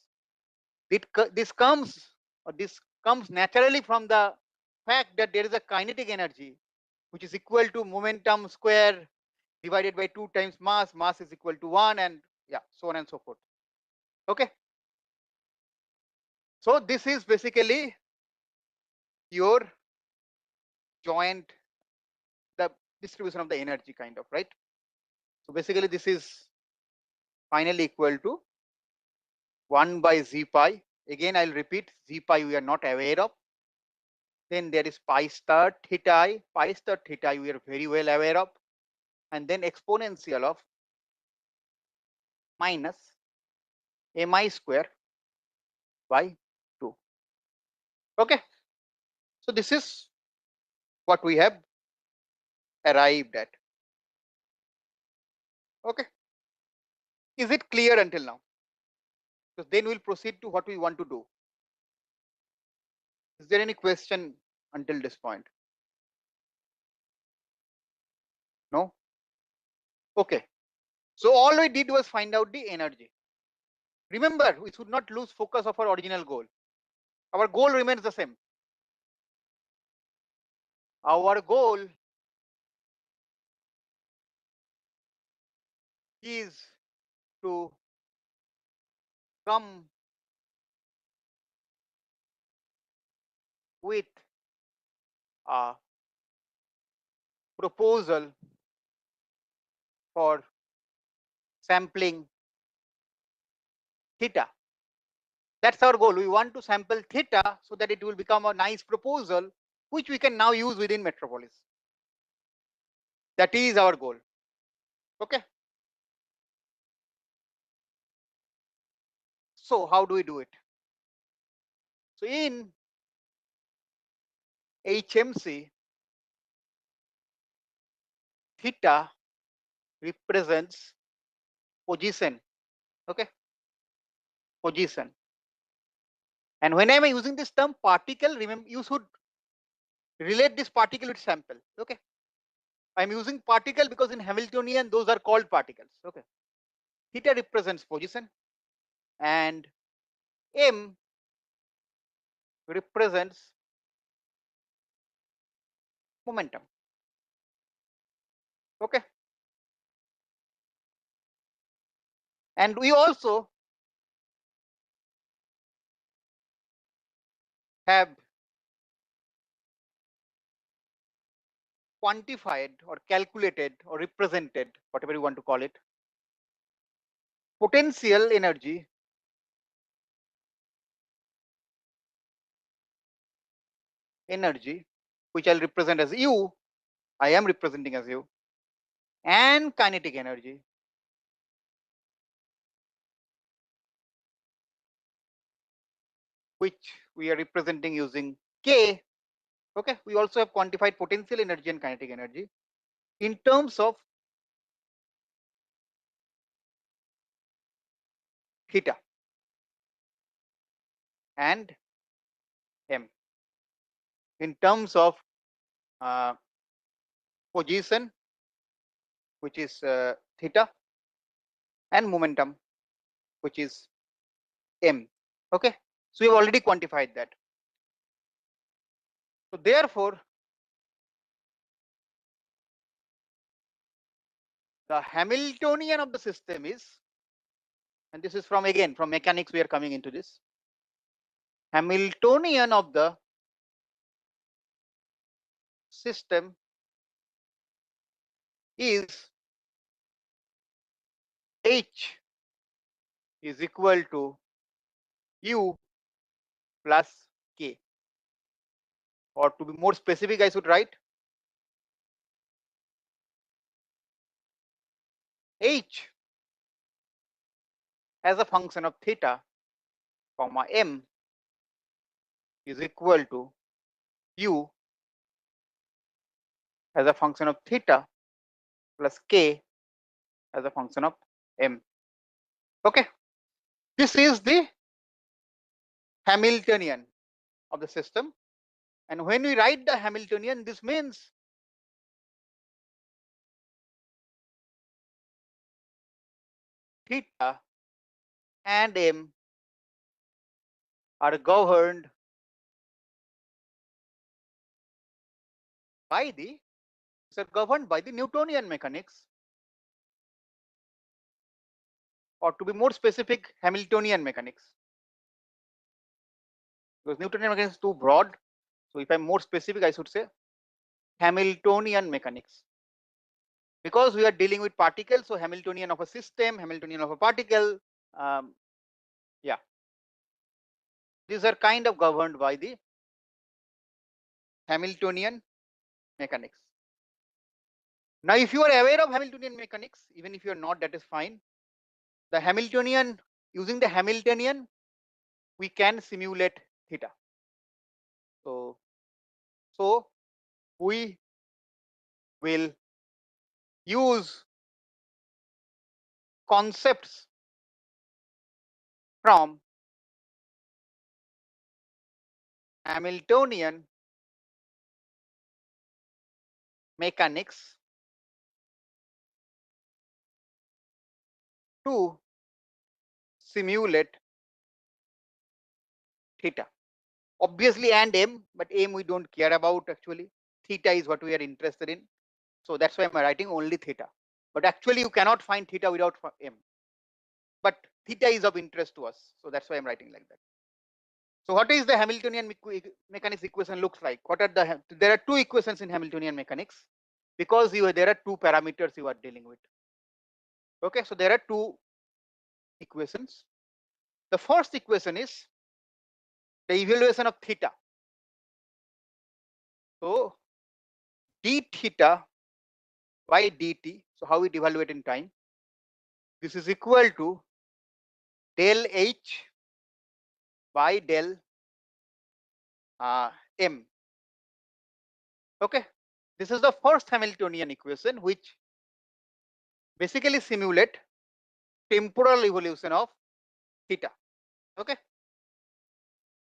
Speaker 1: This comes naturally from the fact that there is a kinetic energy which is equal to momentum square divided by 2 times mass. Mass is equal to 1, and yeah, so on and so forth. Okay. So this is basically your joint, the distribution of the energy kind of, right? So basically this is finally equal to 1 by z pi. Again, I'll repeat, z pi we are not aware of. Then there is pi star theta I. Pi star theta I we are very well aware of. And then exponential of minus mi square by 2. Okay. So this is what we have arrived at. Okay. Is it clear until now? So then we'll proceed to what we want to do. Is there any question until this point? No? Okay. So all we did was find out the energy. Remember, we should not lose focus of our original goal. Our goal remains the same. Our goal is to come with a proposal for sampling theta. That's our goal. We want to sample theta so that it will become a nice proposal which we can now use within Metropolis. That is our goal. Okay. So how do we do it? So in HMC, theta represents position. Okay. Position. And when I'm using this term particle, remember, you should relate this particle with sample. Okay, I'm using particle because in Hamiltonian those are called particles. Okay, theta represents position and m represents momentum. Okay, and we also have quantified or calculated or represented, whatever you want to call it, potential energy which I'll represent as U, I am representing as U, and kinetic energy which we are representing using K. Okay, we also have quantified potential energy and kinetic energy in terms of theta and m, in terms of position, which is theta, and momentum, which is m. Okay, so we've already quantified that. So therefore, the Hamiltonian of the system is, and this is from again from mechanics we are coming into this, Hamiltonian of the system is H is equal to U plus K, or to be more specific I should write H as a function of theta comma m is equal to U as a function of theta plus K as a function of m. Okay, this is the Hamiltonian of the system, and when we write the Hamiltonian, this means theta and m are governed by the Newtonian mechanics, or to be more specific, Hamiltonian mechanics, because Newtonian mechanics is too broad. So if I'm more specific, I should say Hamiltonian mechanics, because we are dealing with particles. So Hamiltonian of a system, Hamiltonian of a particle, yeah, these are kind of governed by the Hamiltonian mechanics. Now, if you are aware of Hamiltonian mechanics, even if you are not, that is fine. The Hamiltonian, using the Hamiltonian, we can simulate theta. So we will use concepts from Hamiltonian mechanics to simulate theta. Obviously, and m, but m we don't care about actually. Theta is what we are interested in. So that's why I'm writing only theta. But actually, you cannot find theta without m. But theta is of interest to us. So that's why I'm writing like that. So what is the Hamiltonian mechanics equation looks like? What are there are two equations in Hamiltonian mechanics, because there are two parameters you are dealing with. Okay, so there are two equations. The first equation is the evaluation of theta. So d theta by dt, so how we evaluate in time, this is equal to del h by del m. Okay, this is the first Hamiltonian equation, which basically simulate temporal evolution of theta. Okay,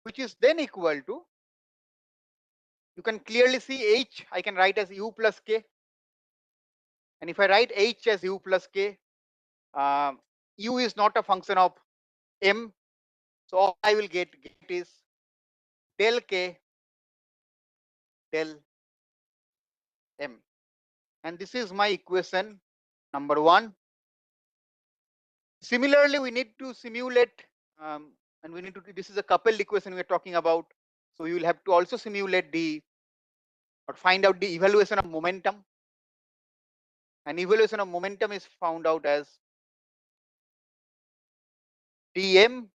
Speaker 1: which is then equal to You can clearly see H, I can write as U plus K. And if I write H as U plus K, U is not a function of M. So all I will get is del K del M. And this is my equation number 1. Similarly, we need to simulate, and we need to, this is a coupled equation we are talking about. So you will have to also simulate or find out the evaluation of momentum. And evaluation of momentum is found out as dm,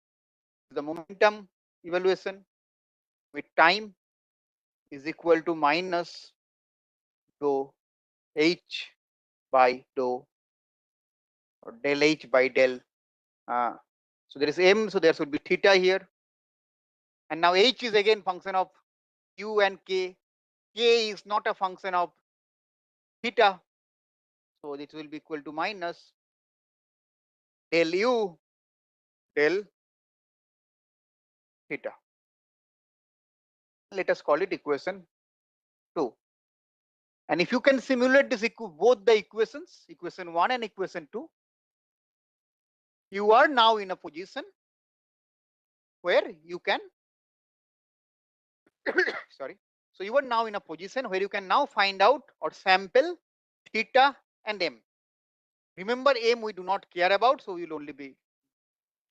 Speaker 1: the momentum evaluation with time, is equal to minus dou h by dou, or del h by del. So there is m, so there should be theta here. And now h is again function of u and k. K is not a function of theta. So it will be equal to minus del u del theta. Let us call it equation 2. And if you can simulate this both the equations, equation 1 and equation 2, you are now in a position where you can sorry. So you are now in a position where you can now find out or sample theta and m. Remember, m we do not care about, so we will only be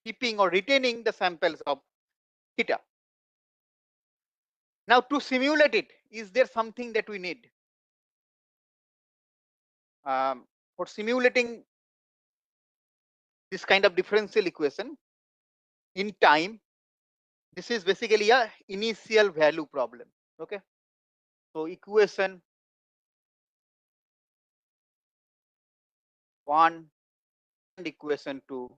Speaker 1: keeping or retaining the samples of theta. Now to simulate it, is there something that we need? For simulating this kind of differential equation in time, this is basically a initial value problem. Okay, so equation 1 and equation 2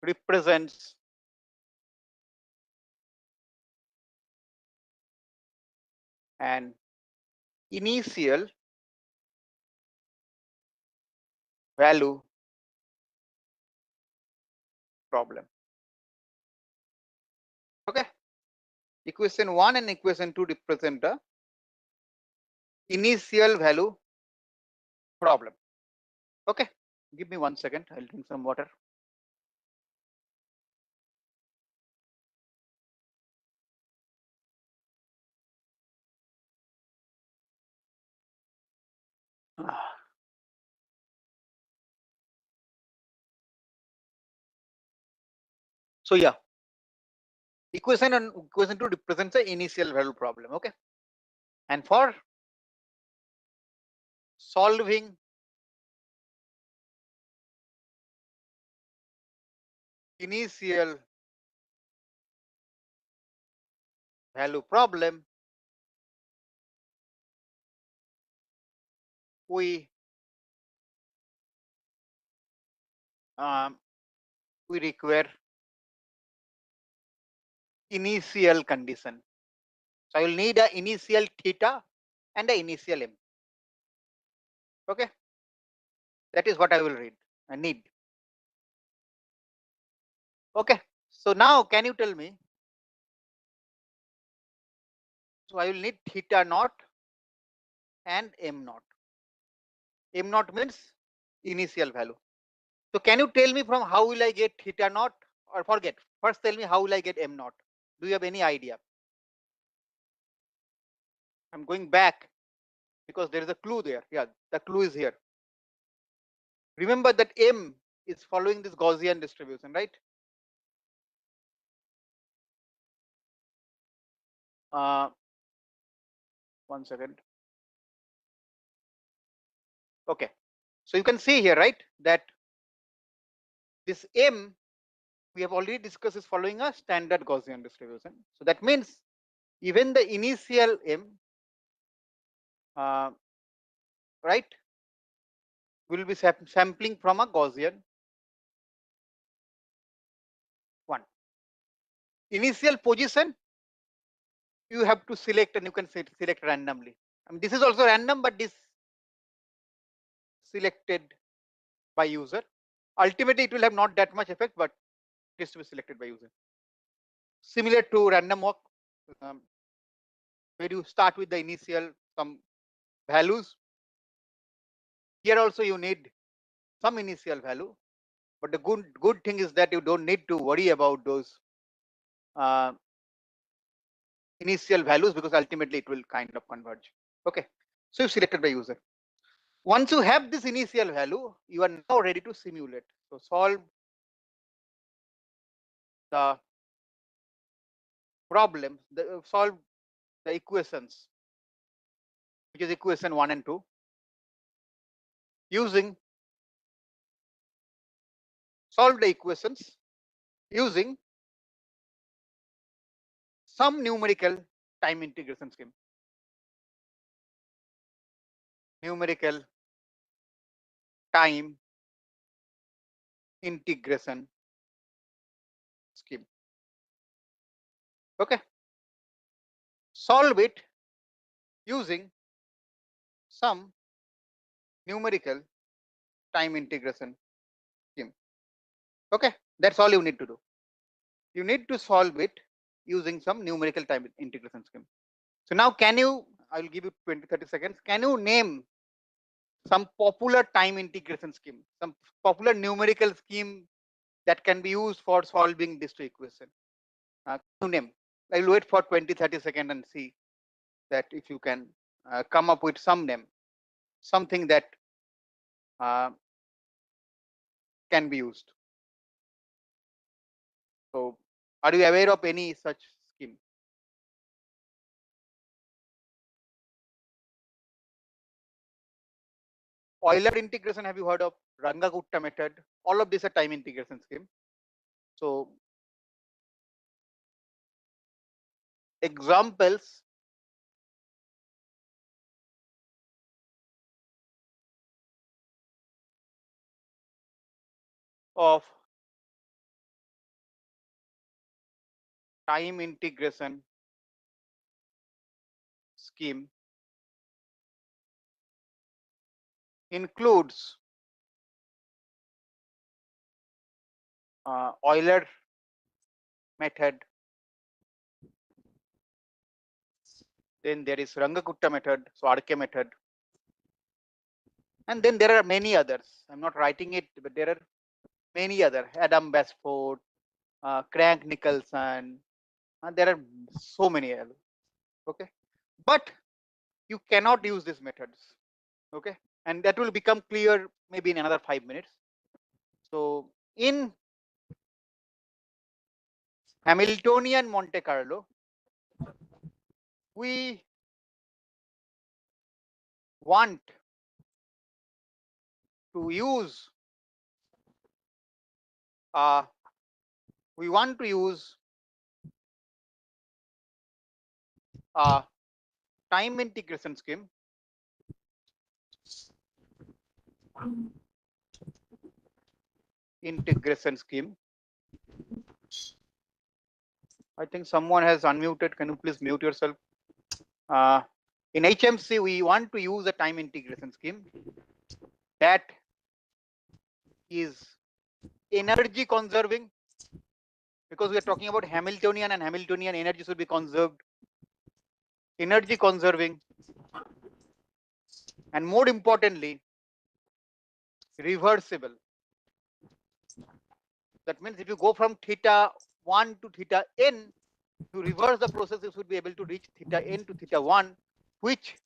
Speaker 1: represents an initial value problem. Okay, equation 1 and equation 2 represent the initial value problem. Okay, give me 1 second, I'll drink some water. So yeah, equation 2 represents the initial value problem. Okay, and for solving initial value problem, we require initial condition. So I will need a initial theta and a initial m. Okay, that is what I will read. I need. Okay, so now can you tell me? So I will need theta naught and m naught. M naught means initial value. So can you tell me from how will I get theta naught, or forget? First tell me how will I get m naught? Do you have any idea? I'm going back because there is a clue there. Yeah, the clue is here. Remember that m is following this Gaussian distribution, right? 1 second. Okay, so you can see here, right, that this m we have already discussed is following a standard Gaussian distribution. So that means even the initial m, right, will be sampling from a Gaussian one. Initial position you have to select, and you can select randomly. I mean, this is also random, but this selected by user. Ultimately, it will have not that much effect, but it is to be selected by user. Similar to random walk. where you start with the initial some values. Here also you need some initial value, but the good thing is that you don't need to worry about those uh, initial values, because ultimately it will kind of converge. Okay, so you've selected the user. Once you have this initial value, you are now ready to simulate. So solve the problem, solve the equations, which is equation 1 and 2, using solve the equations using some numerical time integration scheme. Numerical time integration scheme. Okay. Solve it using some numerical time integration scheme. Okay. That's all you need to do. You need to solve it using some numerical time integration scheme. So now can you, I will give you 20-30 seconds. Can you name some popular time integration scheme, some popular numerical scheme that can be used for solving this two equation? Can you name? I'll wait for 20-30 seconds and see that if you can come up with some name, something that uh, can be used. So are you aware of any such scheme? Euler integration, have you heard of? Runge-Kutta method, all of these are time integration scheme. So examples of time integration scheme includes Euler method, then there is Runge-Kutta method, so Arke method, and then there are many others. I'm not writing it, but there are many other, Adam Basford, Crank Nicholson, and there are so many others. Okay, but you cannot use these methods. Okay, and that will become clear maybe in another 5 minutes. So in Hamiltonian Monte Carlo, we want to use uh, we want to use a time integration scheme I think someone has unmuted. Can you please mute yourself? In HMC, we want to use a time integration scheme that is energy conserving, because we are talking about Hamiltonian, and Hamiltonian energy should be conserved. Energy conserving, and more importantly, reversible. That means if you go from theta 1 to theta n, to reverse the process, you should be able to reach theta n to theta 1, which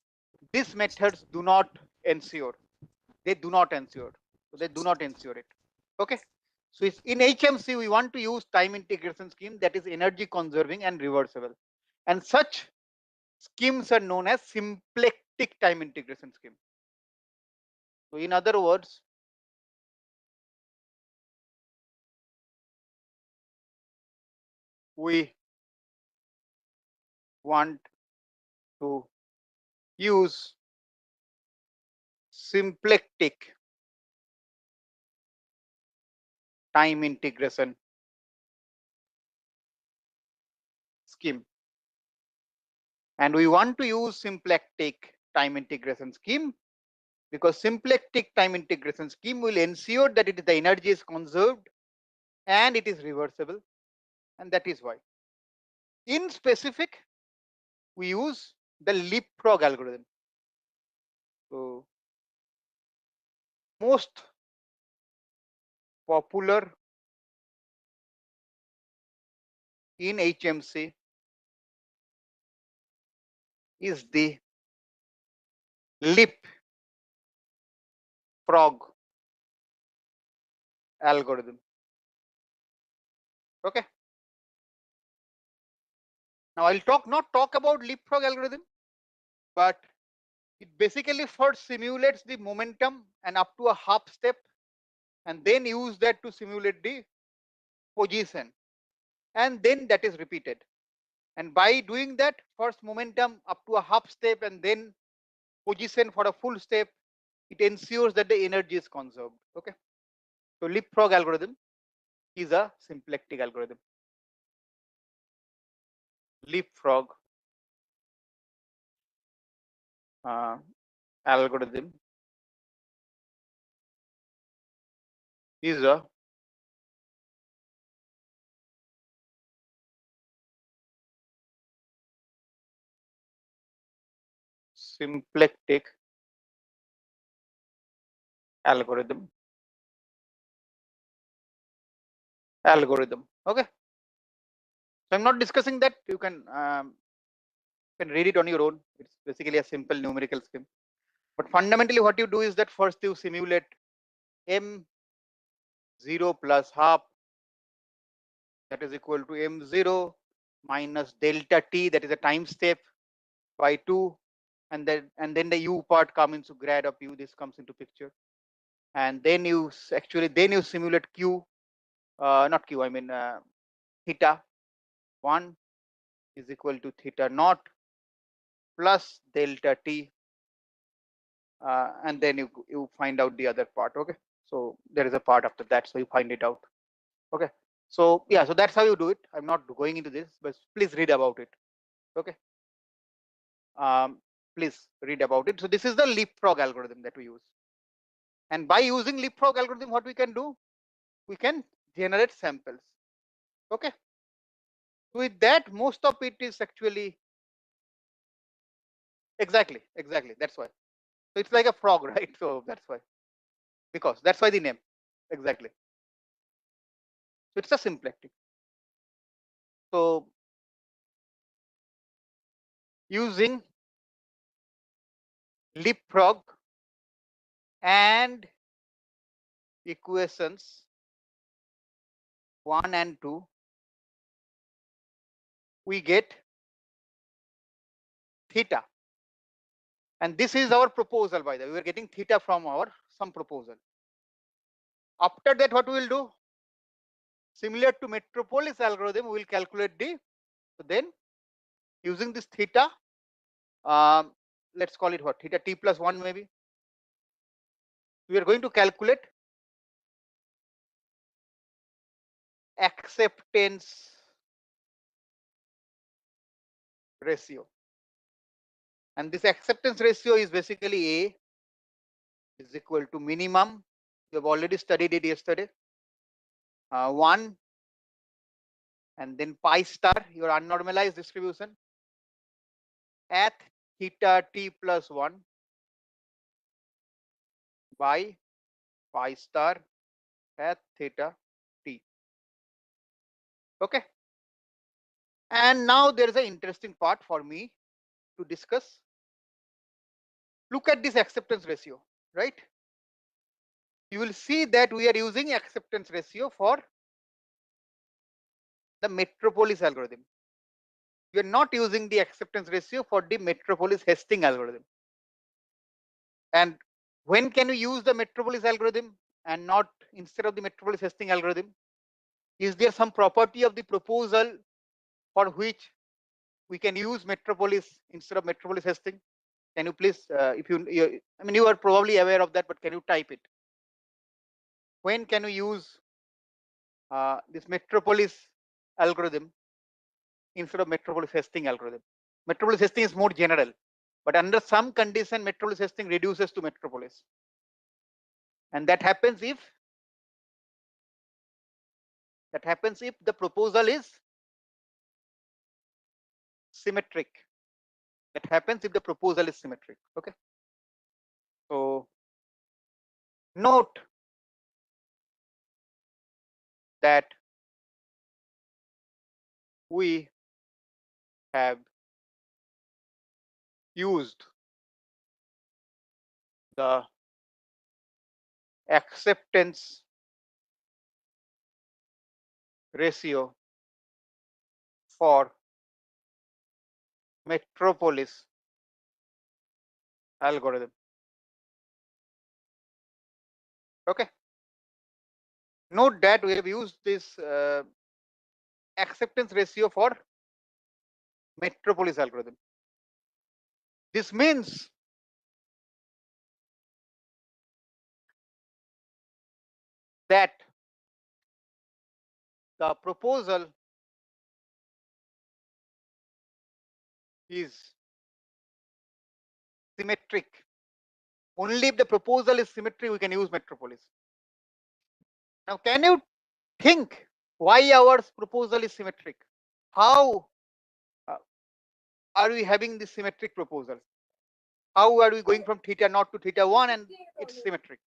Speaker 1: these methods do not ensure. They do not ensure. So they do not ensure it. Okay. So it's in HMC, we want to use time integration scheme that is energy conserving and reversible. And such schemes are known as symplectic time integration scheme. So in other words, we want to use symplectic time integration scheme. And we want to use symplectic time integration scheme because symplectic time integration scheme will ensure that the energy is conserved and it is reversible. And that is why. In specific, we use the leapfrog algorithm. So most popular in HMC is the leapfrog algorithm. Okay. Now I'll not talk about leapfrog algorithm, but it basically first simulates the momentum and up to a half step, and then use that to simulate the position, and then that is repeated. And by doing that, first momentum up to a half step and then position for a full step, it ensures that the energy is conserved. Okay. So leapfrog algorithm is a symplectic algorithm. Leapfrog algorithm is a symplectic algorithm. Okay. So I'm not discussing that. You can read it on your own. It's basically a simple numerical scheme. But fundamentally, what you do is that first you simulate m0 plus half, that is equal to m0 minus delta t, that is a time step, by 2, and then the u part comes into grad of u. This comes into picture, and then you simulate q, not q. I mean theta 1 is equal to theta naught plus delta t, and then you find out the other part. Okay, so there is a part after that, so you find it out. Okay, so yeah, so that's how you do it. I'm not going into this, but please read about it. Okay, please read about it. So this is the leapfrog algorithm that we use, and by using leapfrog algorithm, what we can do, we can generate samples. Okay, with that, most of it is actually exactly that's why. So it's like a frog, right? So that's why, because that's why the name. Exactly. So it's a symplectic. So using leapfrog and equations 1 and 2, we get theta. And this is our proposal, by the way. We are getting theta from our some proposal. After that, what we will do? Similar to Metropolis algorithm, we will calculate the, so then using this theta, let's call it what? Theta t plus 1 maybe. We are going to calculate acceptance ratio. And this acceptance ratio is basically A is equal to minimum. We have already studied it yesterday. 1 and then pi star, your unnormalized distribution at theta t plus 1 by pi star at theta t. Okay. And now there is an interesting part for me to discuss. Look at this acceptance ratio, right? You will see that we are using acceptance ratio for the Metropolis algorithm. We are not using the acceptance ratio for the Metropolis Hastings algorithm. And when can we use the Metropolis algorithm and not instead of the Metropolis Hastings algorithm? Is there some property of the proposal for which we can use Metropolis instead of Metropolis Hastings? Can you please, if I mean, you are probably aware of that, but can you type it? When can we use this Metropolis algorithm instead of Metropolis Hastings algorithm? Metropolis Hastings is more general, but under some condition, Metropolis Hastings reduces to Metropolis. And that happens if the proposal is symmetric. That happens if the proposal is symmetric. Okay. So note that we have used the acceptance ratio for metropolis algorithm. Okay. Note that we have used this acceptance ratio for metropolis algorithm. This means that the proposal is symmetric. Only if the proposal is symmetric, we can use metropolis. Now, can you think why our proposal is symmetric? How are we having this symmetric proposal? How are we going from theta naught to theta 1 and it's symmetric?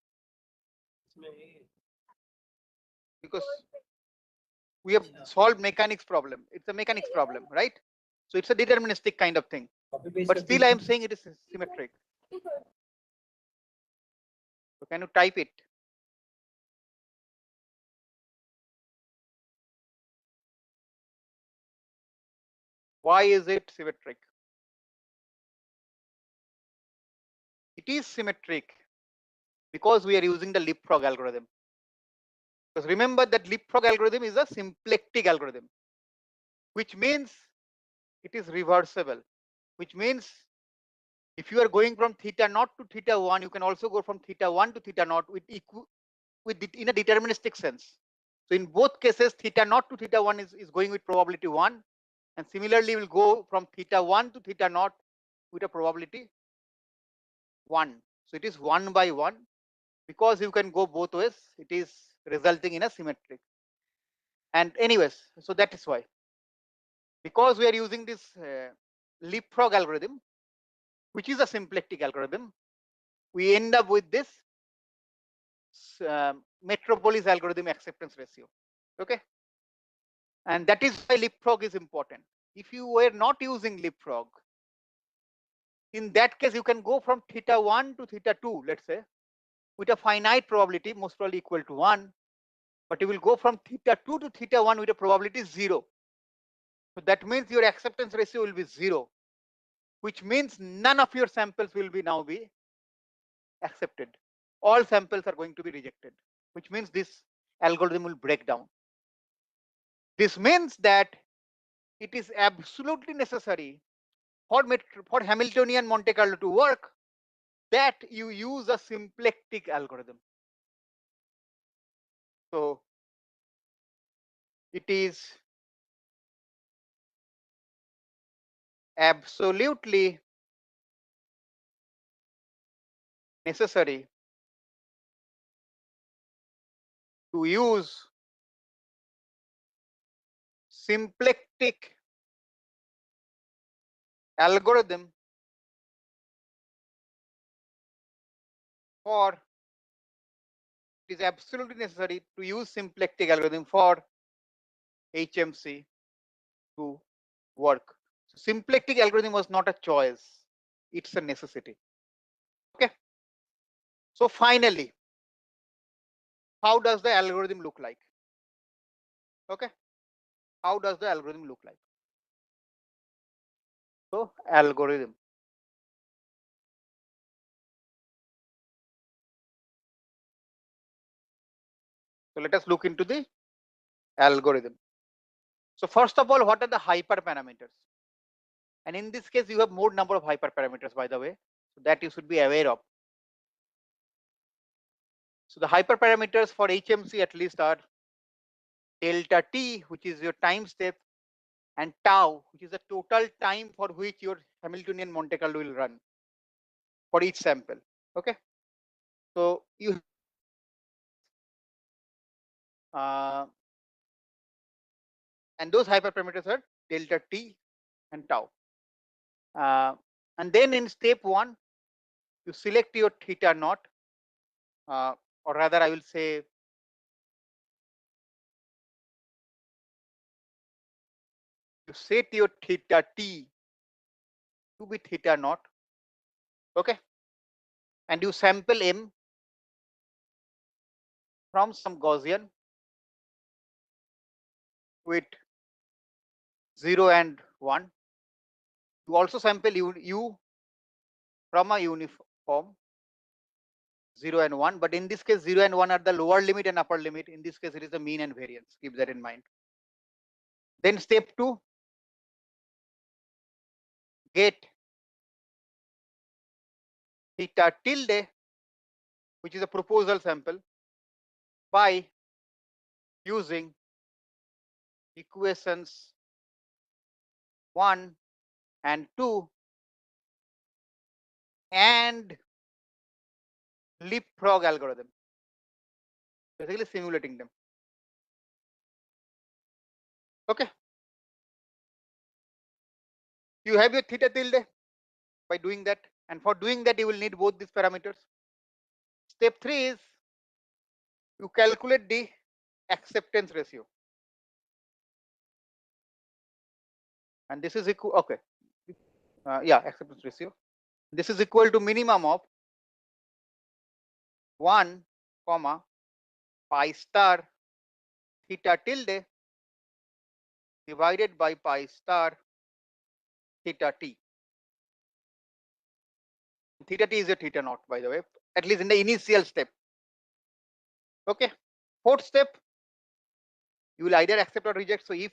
Speaker 1: Because we have solved mechanics problem. It's a mechanics problem, right? So it's a deterministic kind of thing. But still I am saying it is symmetric. So can you type it? Why is it symmetric? It is symmetric because we are using the leapfrog algorithm. Because remember that leapfrog algorithm is a symplectic algorithm, which means it is reversible, which means if you are going from theta naught to theta 1, you can also go from theta 1 to theta naught with in a deterministic sense. So in both cases, theta naught to theta 1 is going with probability 1. And similarly, we'll go from theta 1 to theta naught with a probability 1. So it is 1 by 1. Because you can go both ways, it is resulting in a symmetric. And anyways, so that is why. Because we are using this leapfrog algorithm, which is a symplectic algorithm, we end up with this metropolis algorithm acceptance ratio. Okay. And that is why leapfrog is important. If you were not using leapfrog, in that case, you can go from theta 1 to theta 2, let's say, with a finite probability, most probably equal to 1. But you will go from theta 2 to theta 1 with a probability 0. So that means your acceptance ratio will be 0, which means none of your samples will be now be accepted. All samples are going to be rejected, which means this algorithm will break down. This means that it is absolutely necessary for Hamiltonian Monte Carlo to work that you use a symplectic algorithm. So it is absolutely necessary to use symplectic algorithm for it is absolutely necessary to use symplectic algorithm for HMC to work. So symplectic algorithm was not a choice, it's a necessity. Okay. So finally, how does the algorithm look like? Okay. How does the algorithm look like? So algorithm. So let us look into the algorithm. So first of all, what are the hyperparameters? And in this case, you have more number of hyperparameters, by the way, so that you should be aware of. So the hyperparameters for HMC at least are delta t, which is your time step, and tau, which is the total time for which your Hamiltonian Monte Carlo will run for each sample. Okay. So you and those hyperparameters are delta t and tau. And then in step 1, you select your theta naught, or rather I will say you set your theta t to be theta naught. Okay. And you sample m from some Gaussian with 0 and 1. You also sample u from a uniform 0 and 1, but in this case 0 and 1 are the lower limit and upper limit. In this case it is the mean and variance. Keep that in mind. Then step 2, get theta tilde, which is a proposal sample, by using equations 1 and 2 and leapfrog algorithm, basically simulating them. Okay. You have your theta tilde by doing that, and for doing that you will need both these parameters. Step 3 is you calculate the acceptance ratio, and this is equal, okay, acceptance ratio. This is equal to minimum of 1 comma pi star theta tilde divided by pi star theta t. Theta t is a theta naught, by the way, at least in the initial step. Okay. Fourth step, you will either accept or reject. So if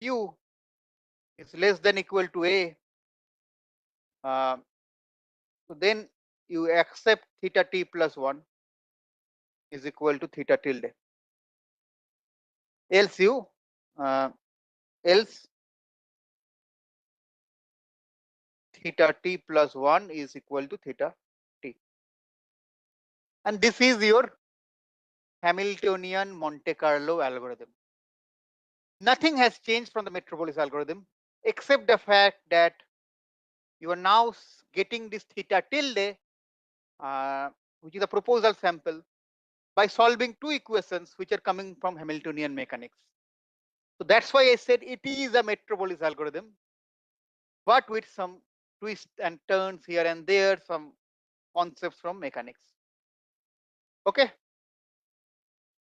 Speaker 1: q is less than equal to a, so then you accept theta t plus 1 is equal to theta tilde. Else you else theta t plus 1 is equal to theta t. And this is your Hamiltonian Monte Carlo algorithm. Nothing has changed from the Metropolis algorithm except the fact that you are now getting this theta tilde, which is a proposal sample, by solving two equations which are coming from Hamiltonian mechanics. So that's why I said it is a Metropolis algorithm, but with some twists and turns here and there, some concepts from mechanics. Okay.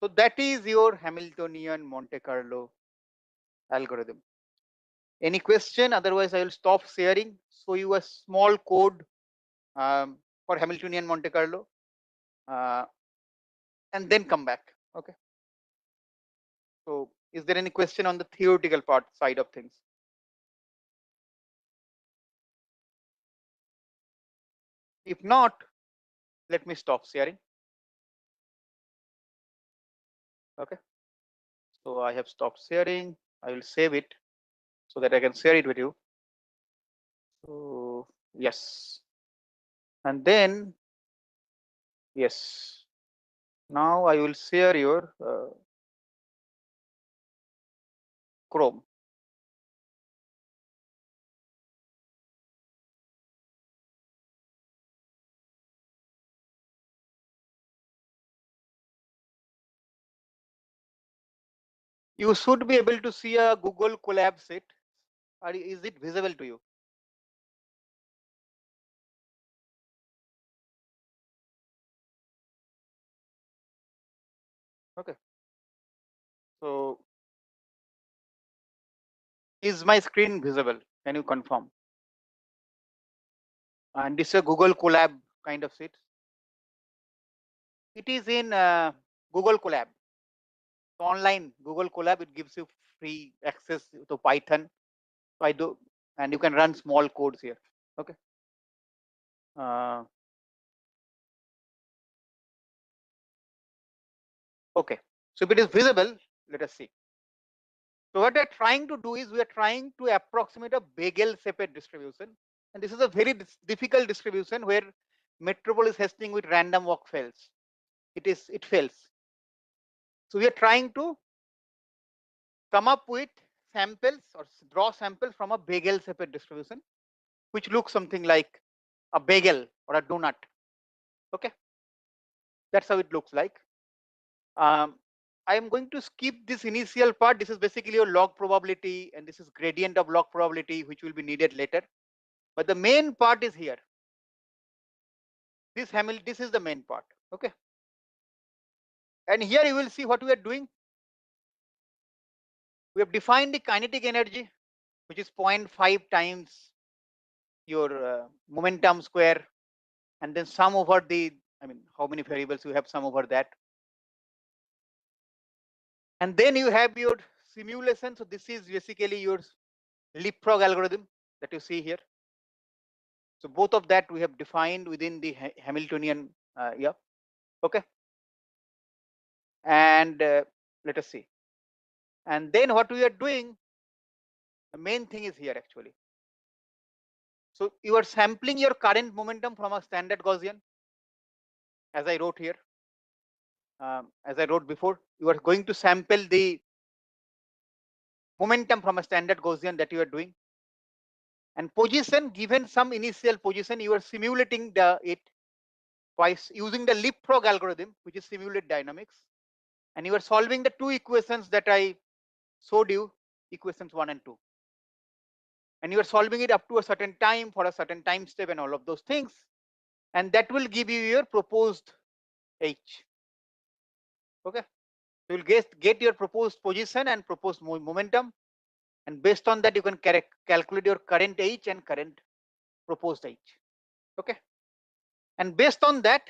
Speaker 1: So that is your Hamiltonian Monte Carlo algorithm. Any question? Otherwise, I will stop sharing. Show you a small code for Hamiltonian Monte Carlo, and then come back. Okay. So, is there any question on the theoretical part side of things? If not, let me stop sharing. Okay. So I have stopped sharing. I will save it so that I can share it with you. So yes, and then yes, now I will share your Chrome. You should be able to see a Google Colab set. Or is it visible to you? Okay. So is my screen visible? Can you confirm? And this is a Google Colab kind of sheet. It is in Google Colab. So online Google Colab, it gives you free access to Python. So I do, and you can run small codes here. Okay. Okay. So if it is visible, let us see. So what we are trying to do is we are trying to approximate a Bagel-shaped distribution, and this is a very difficult distribution where Metropolis testing with random walk fails. It fails. So we are trying to come up with samples or draw samples from a bagel shaped distribution, which looks something like a bagel or a donut. Okay, that's how it looks like. I am going to skip this initial part. This is basically your log probability, and this is gradient of log probability, which will be needed later. But the main part is here. This is the main part. Okay, and here you will see what we are doing. We have defined the kinetic energy, which is 0.5 times your momentum square, and then sum over the, I mean, how many variables you have, sum over that. And then you have your simulation. So this is basically your leapfrog algorithm that you see here. So both of that we have defined within the Hamiltonian, yeah. Okay. And let us see. And then what we are doing, the main thing is here actually. So you are sampling your current momentum from a standard Gaussian, as I wrote here. As I wrote before, you are going to sample the momentum from a standard Gaussian that you are doing. And position, given some initial position, you are simulating it by using the leapfrog algorithm, which is simulate dynamics. And you are solving the two equations that I showed you, equations 1 and 2. And you are solving it up to a certain time for a certain time step and all of those things. And that will give you your proposed H. Okay. So you'll get your proposed position and proposed momentum. And based on that, you can calculate your current H and current proposed H. Okay. And based on that,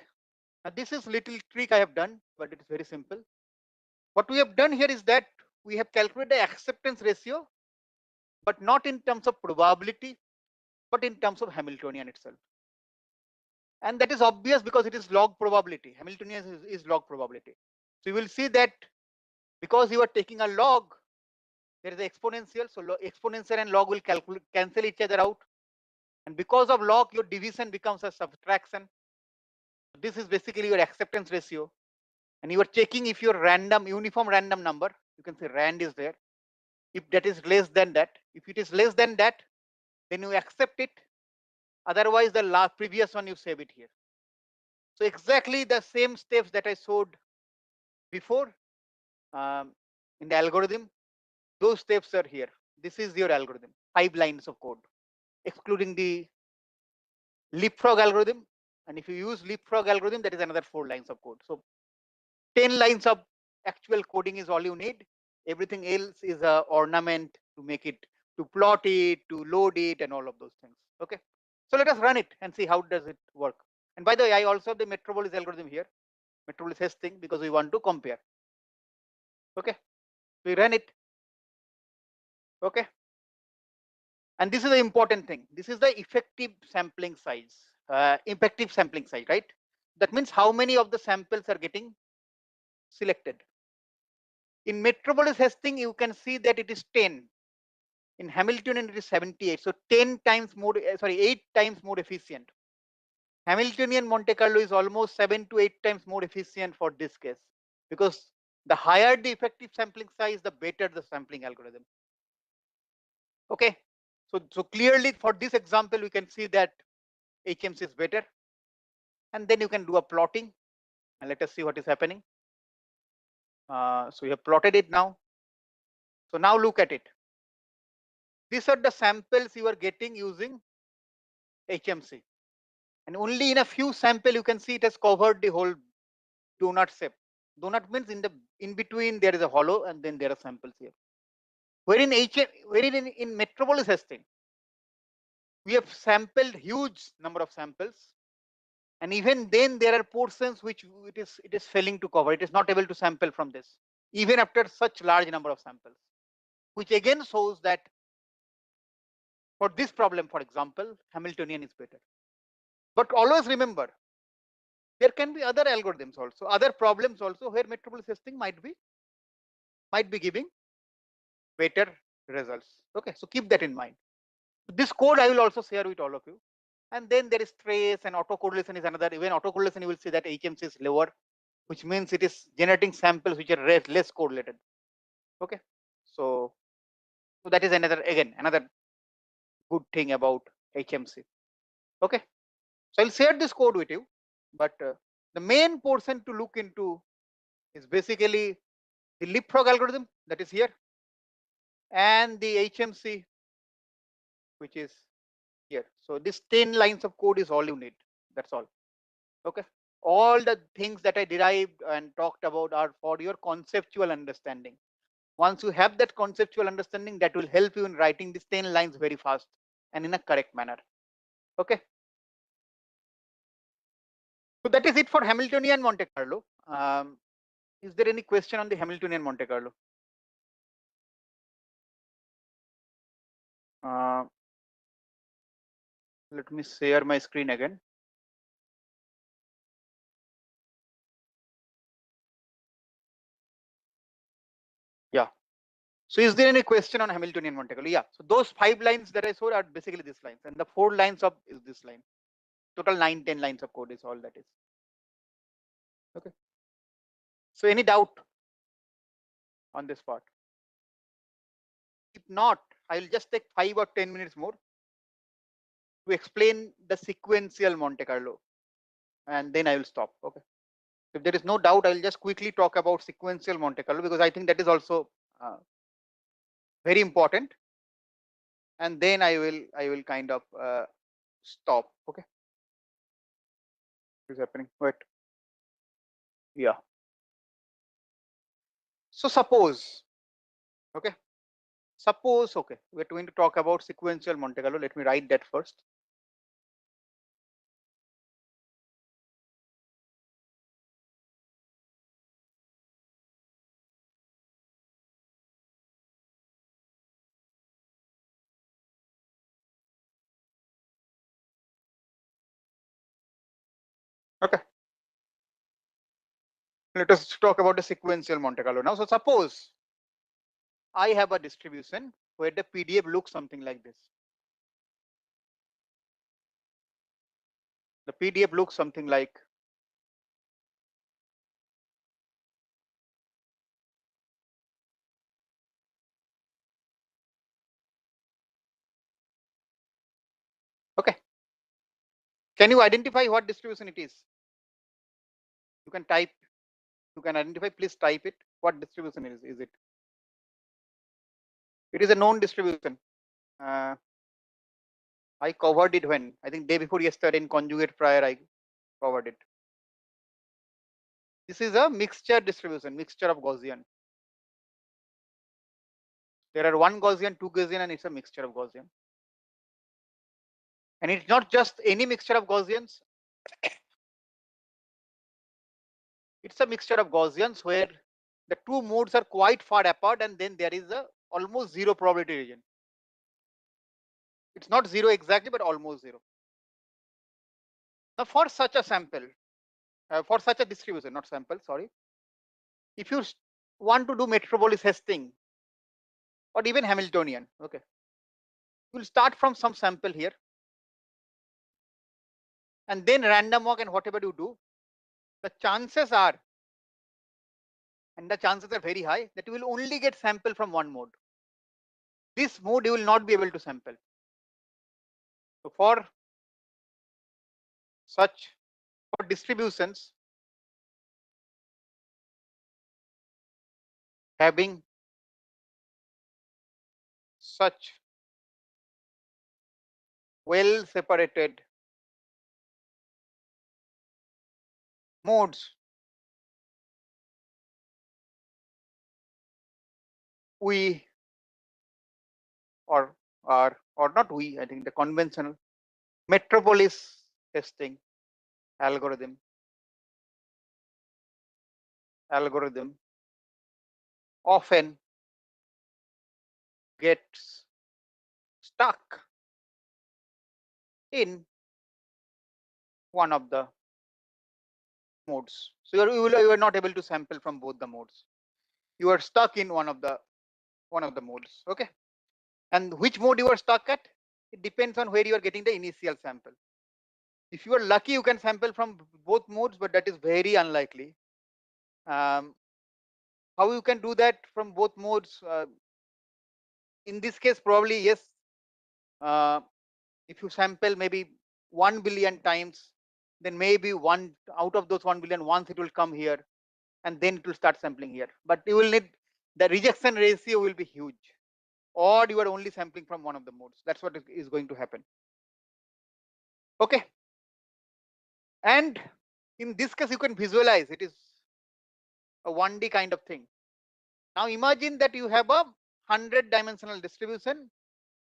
Speaker 1: this is little trick I have done, but it is very simple. What we have done here is that we have calculated the acceptance ratio, but not in terms of probability, but in terms of Hamiltonian itself. And that is obvious because it is log probability. Hamiltonian is log probability. So you will see that because you are taking a log, there is an exponential. So exponential and log will cancel each other out. And because of log, your division becomes a subtraction. This is basically your acceptance ratio. And you are checking if your uniform random number, you can say rand is there. If that is less than that, if it is less than that, then you accept it. Otherwise, the previous one you save it here. So exactly the same steps that I showed before in the algorithm, those steps are here. This is your algorithm, 5 lines of code, excluding the leapfrog algorithm. And if you use leapfrog algorithm, that is another 4 lines of code. So 10 lines of actual coding is all you need. Everything else is a ornament to make it, to plot it, to load it, and all of those things. Okay. So let us run it and see how does it work. And by the way, I also have the Metropolis algorithm here, Metropolis testing, because we want to compare. Okay. We run it. Okay. And this is the important thing. This is the effective sampling size, right? That means how many of the samples are getting selected. In Metropolis testing, you can see that it is 10. In Hamiltonian, it is 78. So 10 times more, 8 times more efficient. Hamiltonian Monte Carlo is almost 7 to 8 times more efficient for this case, because the higher the effective sampling size, the better the sampling algorithm. Okay. So clearly for this example, we can see that HMC is better. And then you can do a plotting and let us see what is happening. So we have plotted it now. So now look at it. These are the samples you are getting using HMC. And only in a few sample you can see it has covered the whole donut shape. Donut means in between there is a hollow and then there are samples here. Wherein in Metropolis testing, we have sampled huge number of samples, and even then there are portions which it is failing to cover. It is not able to sample from this, even after such large number of samples, which again shows that for this problem, for example, Hamiltonian is better. But always remember, there can be other algorithms also, other problems also where Metropolis testing might be giving better results. Okay, so keep that in mind. This code I will also share with all of you. And then there is trace and autocorrelation is another. Even autocorrelation, you will see that HMC is lower, which means it is generating samples which are less correlated. Okay, so So that is another good thing about HMC. Okay, so I'll share this code with you, but the main portion to look into is basically the leapfrog algorithm that is here and the HMC, which is here. So this 10 lines of code is all you need. That's all. Okay, all the things that I derived and talked about are for your conceptual understanding. Once you have that conceptual understanding, that will help you in writing these 10 lines very fast and in a correct manner. Okay, so that is it for Hamiltonian Monte Carlo. Is there any question on the Hamiltonian Monte Carlo? Let me share my screen again. Yeah. So is there any question on Hamiltonian Monte Carlo? Yeah. So those 5 lines that I showed are basically these lines, and the 4 lines of is this line. Total 9-10 lines of code is all that is. Okay. So any doubt on this part? If not, I'll just take 5 or 10 minutes more to explain the sequential Monte Carlo, and then I will stop. Okay. If there is no doubt, I'll just quickly talk about sequential Monte Carlo, because I think that is also very important, and then I will kind of stop. Okay. What is happening? Wait. Yeah. So suppose, okay, okay, we're going to talk about sequential Monte Carlo. Let me write that first. Okay. Let us talk about the sequential Monte Carlo now. So suppose I have a distribution where the PDF looks something like this. The PDF looks something like okay. Can you identify what distribution it is? You can type, you can identify, please type it. What distribution is it? It is a known distribution. I covered it when I think day before yesterday in conjugate prior I covered it. This is a mixture distribution, mixture of Gaussian. There are one Gaussian, two Gaussian, and it's a mixture of Gaussian. And it's not just any mixture of Gaussians. It's a mixture of Gaussians where the two modes are quite far apart, and then there is a almost zero probability region. It's not zero exactly, but almost zero. Now, for such a sample, for such a distribution, not sample, sorry. If you want to do Metropolis testing or even Hamiltonian, okay, you'll start from some sample here, and then random walk and whatever you do, the chances are, and the chances are very high, that you will only get sample from one mode. This mode you will not be able to sample. So for distributions having such well separated modes, we or not we, I think the conventional Metropolis testing algorithm often gets stuck in one of the modes. So you are not able to sample from both the modes. You are stuck in one of the modes. Okay. And which mode you are stuck at? It depends on where you are getting the initial sample. If you are lucky, you can sample from both modes, but that is very unlikely. How you can do that from both modes? in this case, probably yes. If you sample maybe 1 billion times, then maybe one out of those 1 billion, once it will come here, and then it will start sampling here. But you will need, the rejection ratio will be huge, or you are only sampling from one of the modes. That's what is going to happen. Okay. And in this case, you can visualize it is a 1D kind of thing. Now imagine that you have a 100-dimensional distribution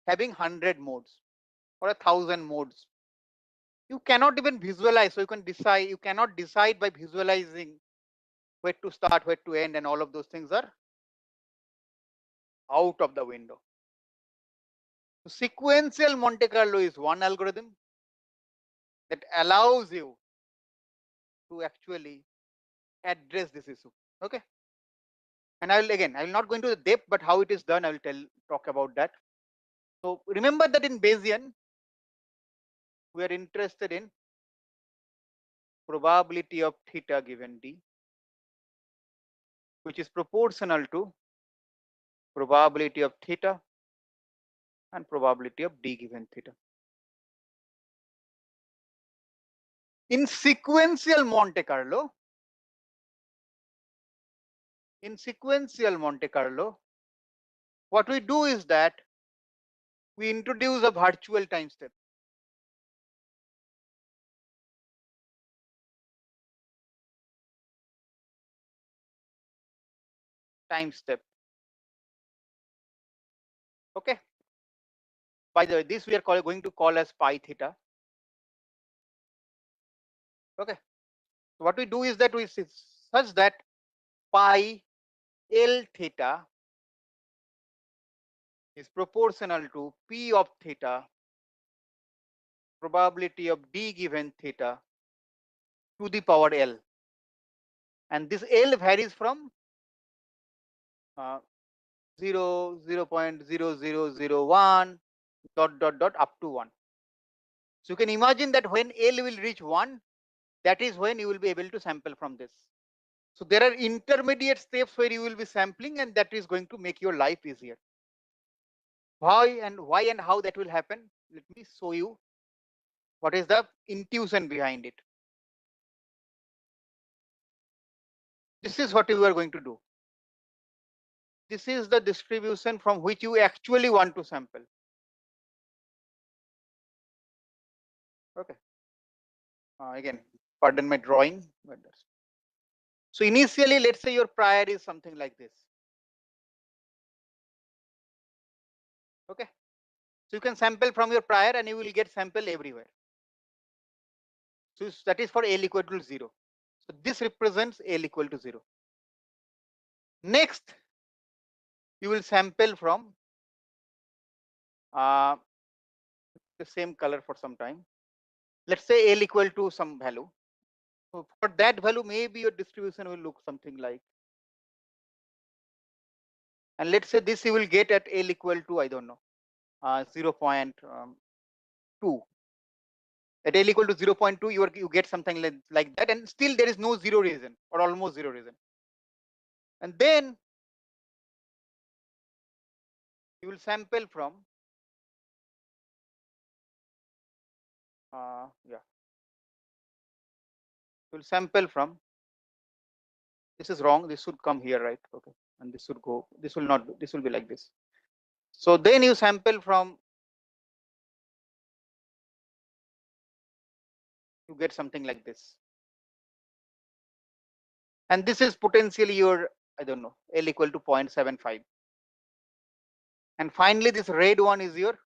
Speaker 1: having 100 modes or 1,000 modes. You cannot even visualize, so you can decide. You cannot decide by visualizing where to start, where to end, and all of those things are out of the window. So sequential Monte Carlo is one algorithm that allows you to actually address this issue. Okay. And I will not go into the depth, but how it is done, I will talk about that. So remember that in Bayesian, we are interested in probability of theta given d, which is proportional to probability of theta and probability of d given theta. In sequential Monte Carlo, what we do is that we introduce a virtual time step. Okay. By the way, this we are going to call as pi theta. Okay. So what we do is that we such that pi L theta is proportional to P of theta, probability of d given theta to the power L. And this L varies from 0, 0.0001 dot up to 1. So you can imagine that when L will reach 1, that is when you will be able to sample from this. So there are intermediate steps where you will be sampling, and that is going to make your life easier. Why and how that will happen? Let me show you what is the intuition behind it. This is what you are going to do. This is the distribution from which you actually want to sample. Okay. Again, pardon my drawing. So initially, let's say your prior is something like this. Okay. So you can sample from your prior and you will get sample everywhere. So that is for L equal to 0. So this represents L equal to 0. Next, you will sample from the same color for some time. Let's say L equal to some value. So for that value, maybe your distribution will look something like. And let's say this you will get at L equal to, I don't know, 0.2. At L equal to 0.2, you get something like that, and still there is no zero reason or almost zero reason. And then you will sample from you will sample from, this is wrong, this should come here, right? Okay, and this should go, this will not, this will be like this. So then you sample from, you get something like this, and this is potentially your, I don't know, L equal to 0.75. And finally this red one is your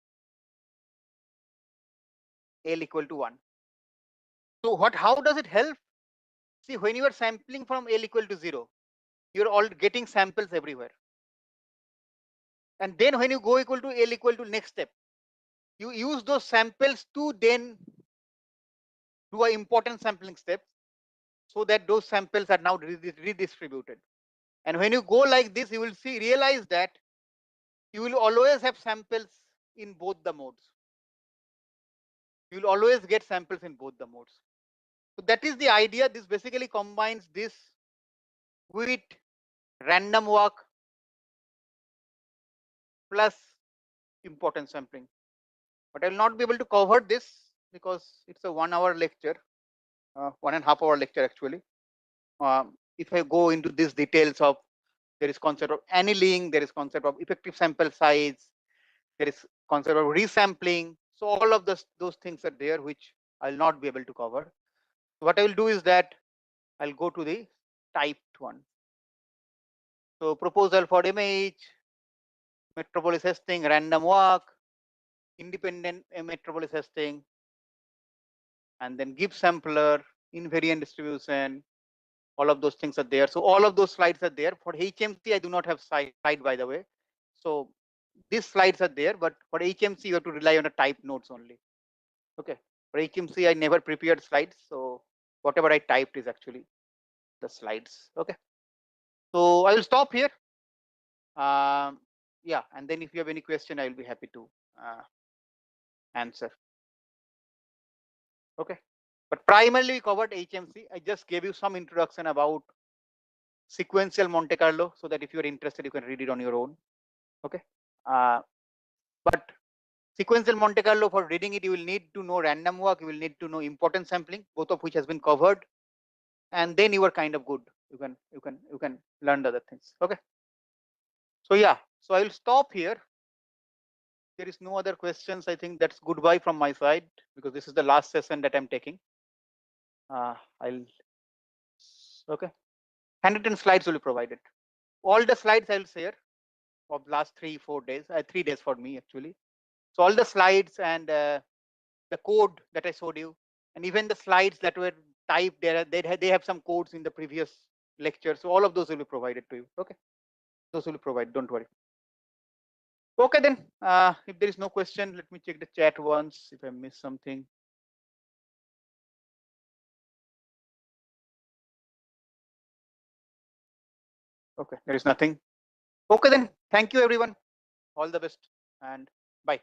Speaker 1: L equal to 1. So how does it help? See, when you are sampling from L equal to 0, you're all getting samples everywhere. And then when you go equal to L equal to next step, you use those samples to then do an important sampling step, so that those samples are now redistributed. And when you go like this, you will realize that you will always have samples in both the modes. You will always get samples in both the modes. So that is the idea. This basically combines this with random walk plus importance sampling. But I will not be able to cover this because it's a 1 hour lecture, 1.5 hour lecture actually. If I go into these details of, there is concept of annealing, there is concept of effective sample size, there is concept of resampling. So all of those things are there, which I'll not be able to cover. What I will do is that I'll go to the typed one. So proposal for image, metropolis testing, random walk, independent metropolis testing, and then give sampler, invariant distribution. All of those things are there. So all of those slides are there. For HMC, I do not have slide, by the way. So these slides are there, but for HMC, you have to rely on a typed notes only. Okay. For HMC, I never prepared slides. So whatever I typed is actually the slides. Okay. So I will stop here. Yeah. And then if you have any question, I will be happy to answer. Okay. But primarily we covered HMC. I just gave you some introduction about sequential Monte Carlo so that if you're interested, you can read it on your own. Okay. But sequential Monte Carlo, for reading it, you will need to know random walk, you will need to know importance sampling, both of which has been covered, and then you are kind of good. You can learn the other things. Okay. So yeah, so I will stop here. There is no other questions. I think that's goodbye from my side because this is the last session that I'm taking. I'll okay. Handwritten slides will be provided. All the slides I will share of last 3-4 days. 3 days for me actually. So all the slides and the code that I showed you, and even the slides that were typed there, they have some codes in the previous lecture. So all of those will be provided to you. Okay, those will be provided. Don't worry. Okay, then if there is no question, let me check the chat once if I missed something. Okay, there is nothing. Okay, then thank you everyone. All the best and bye.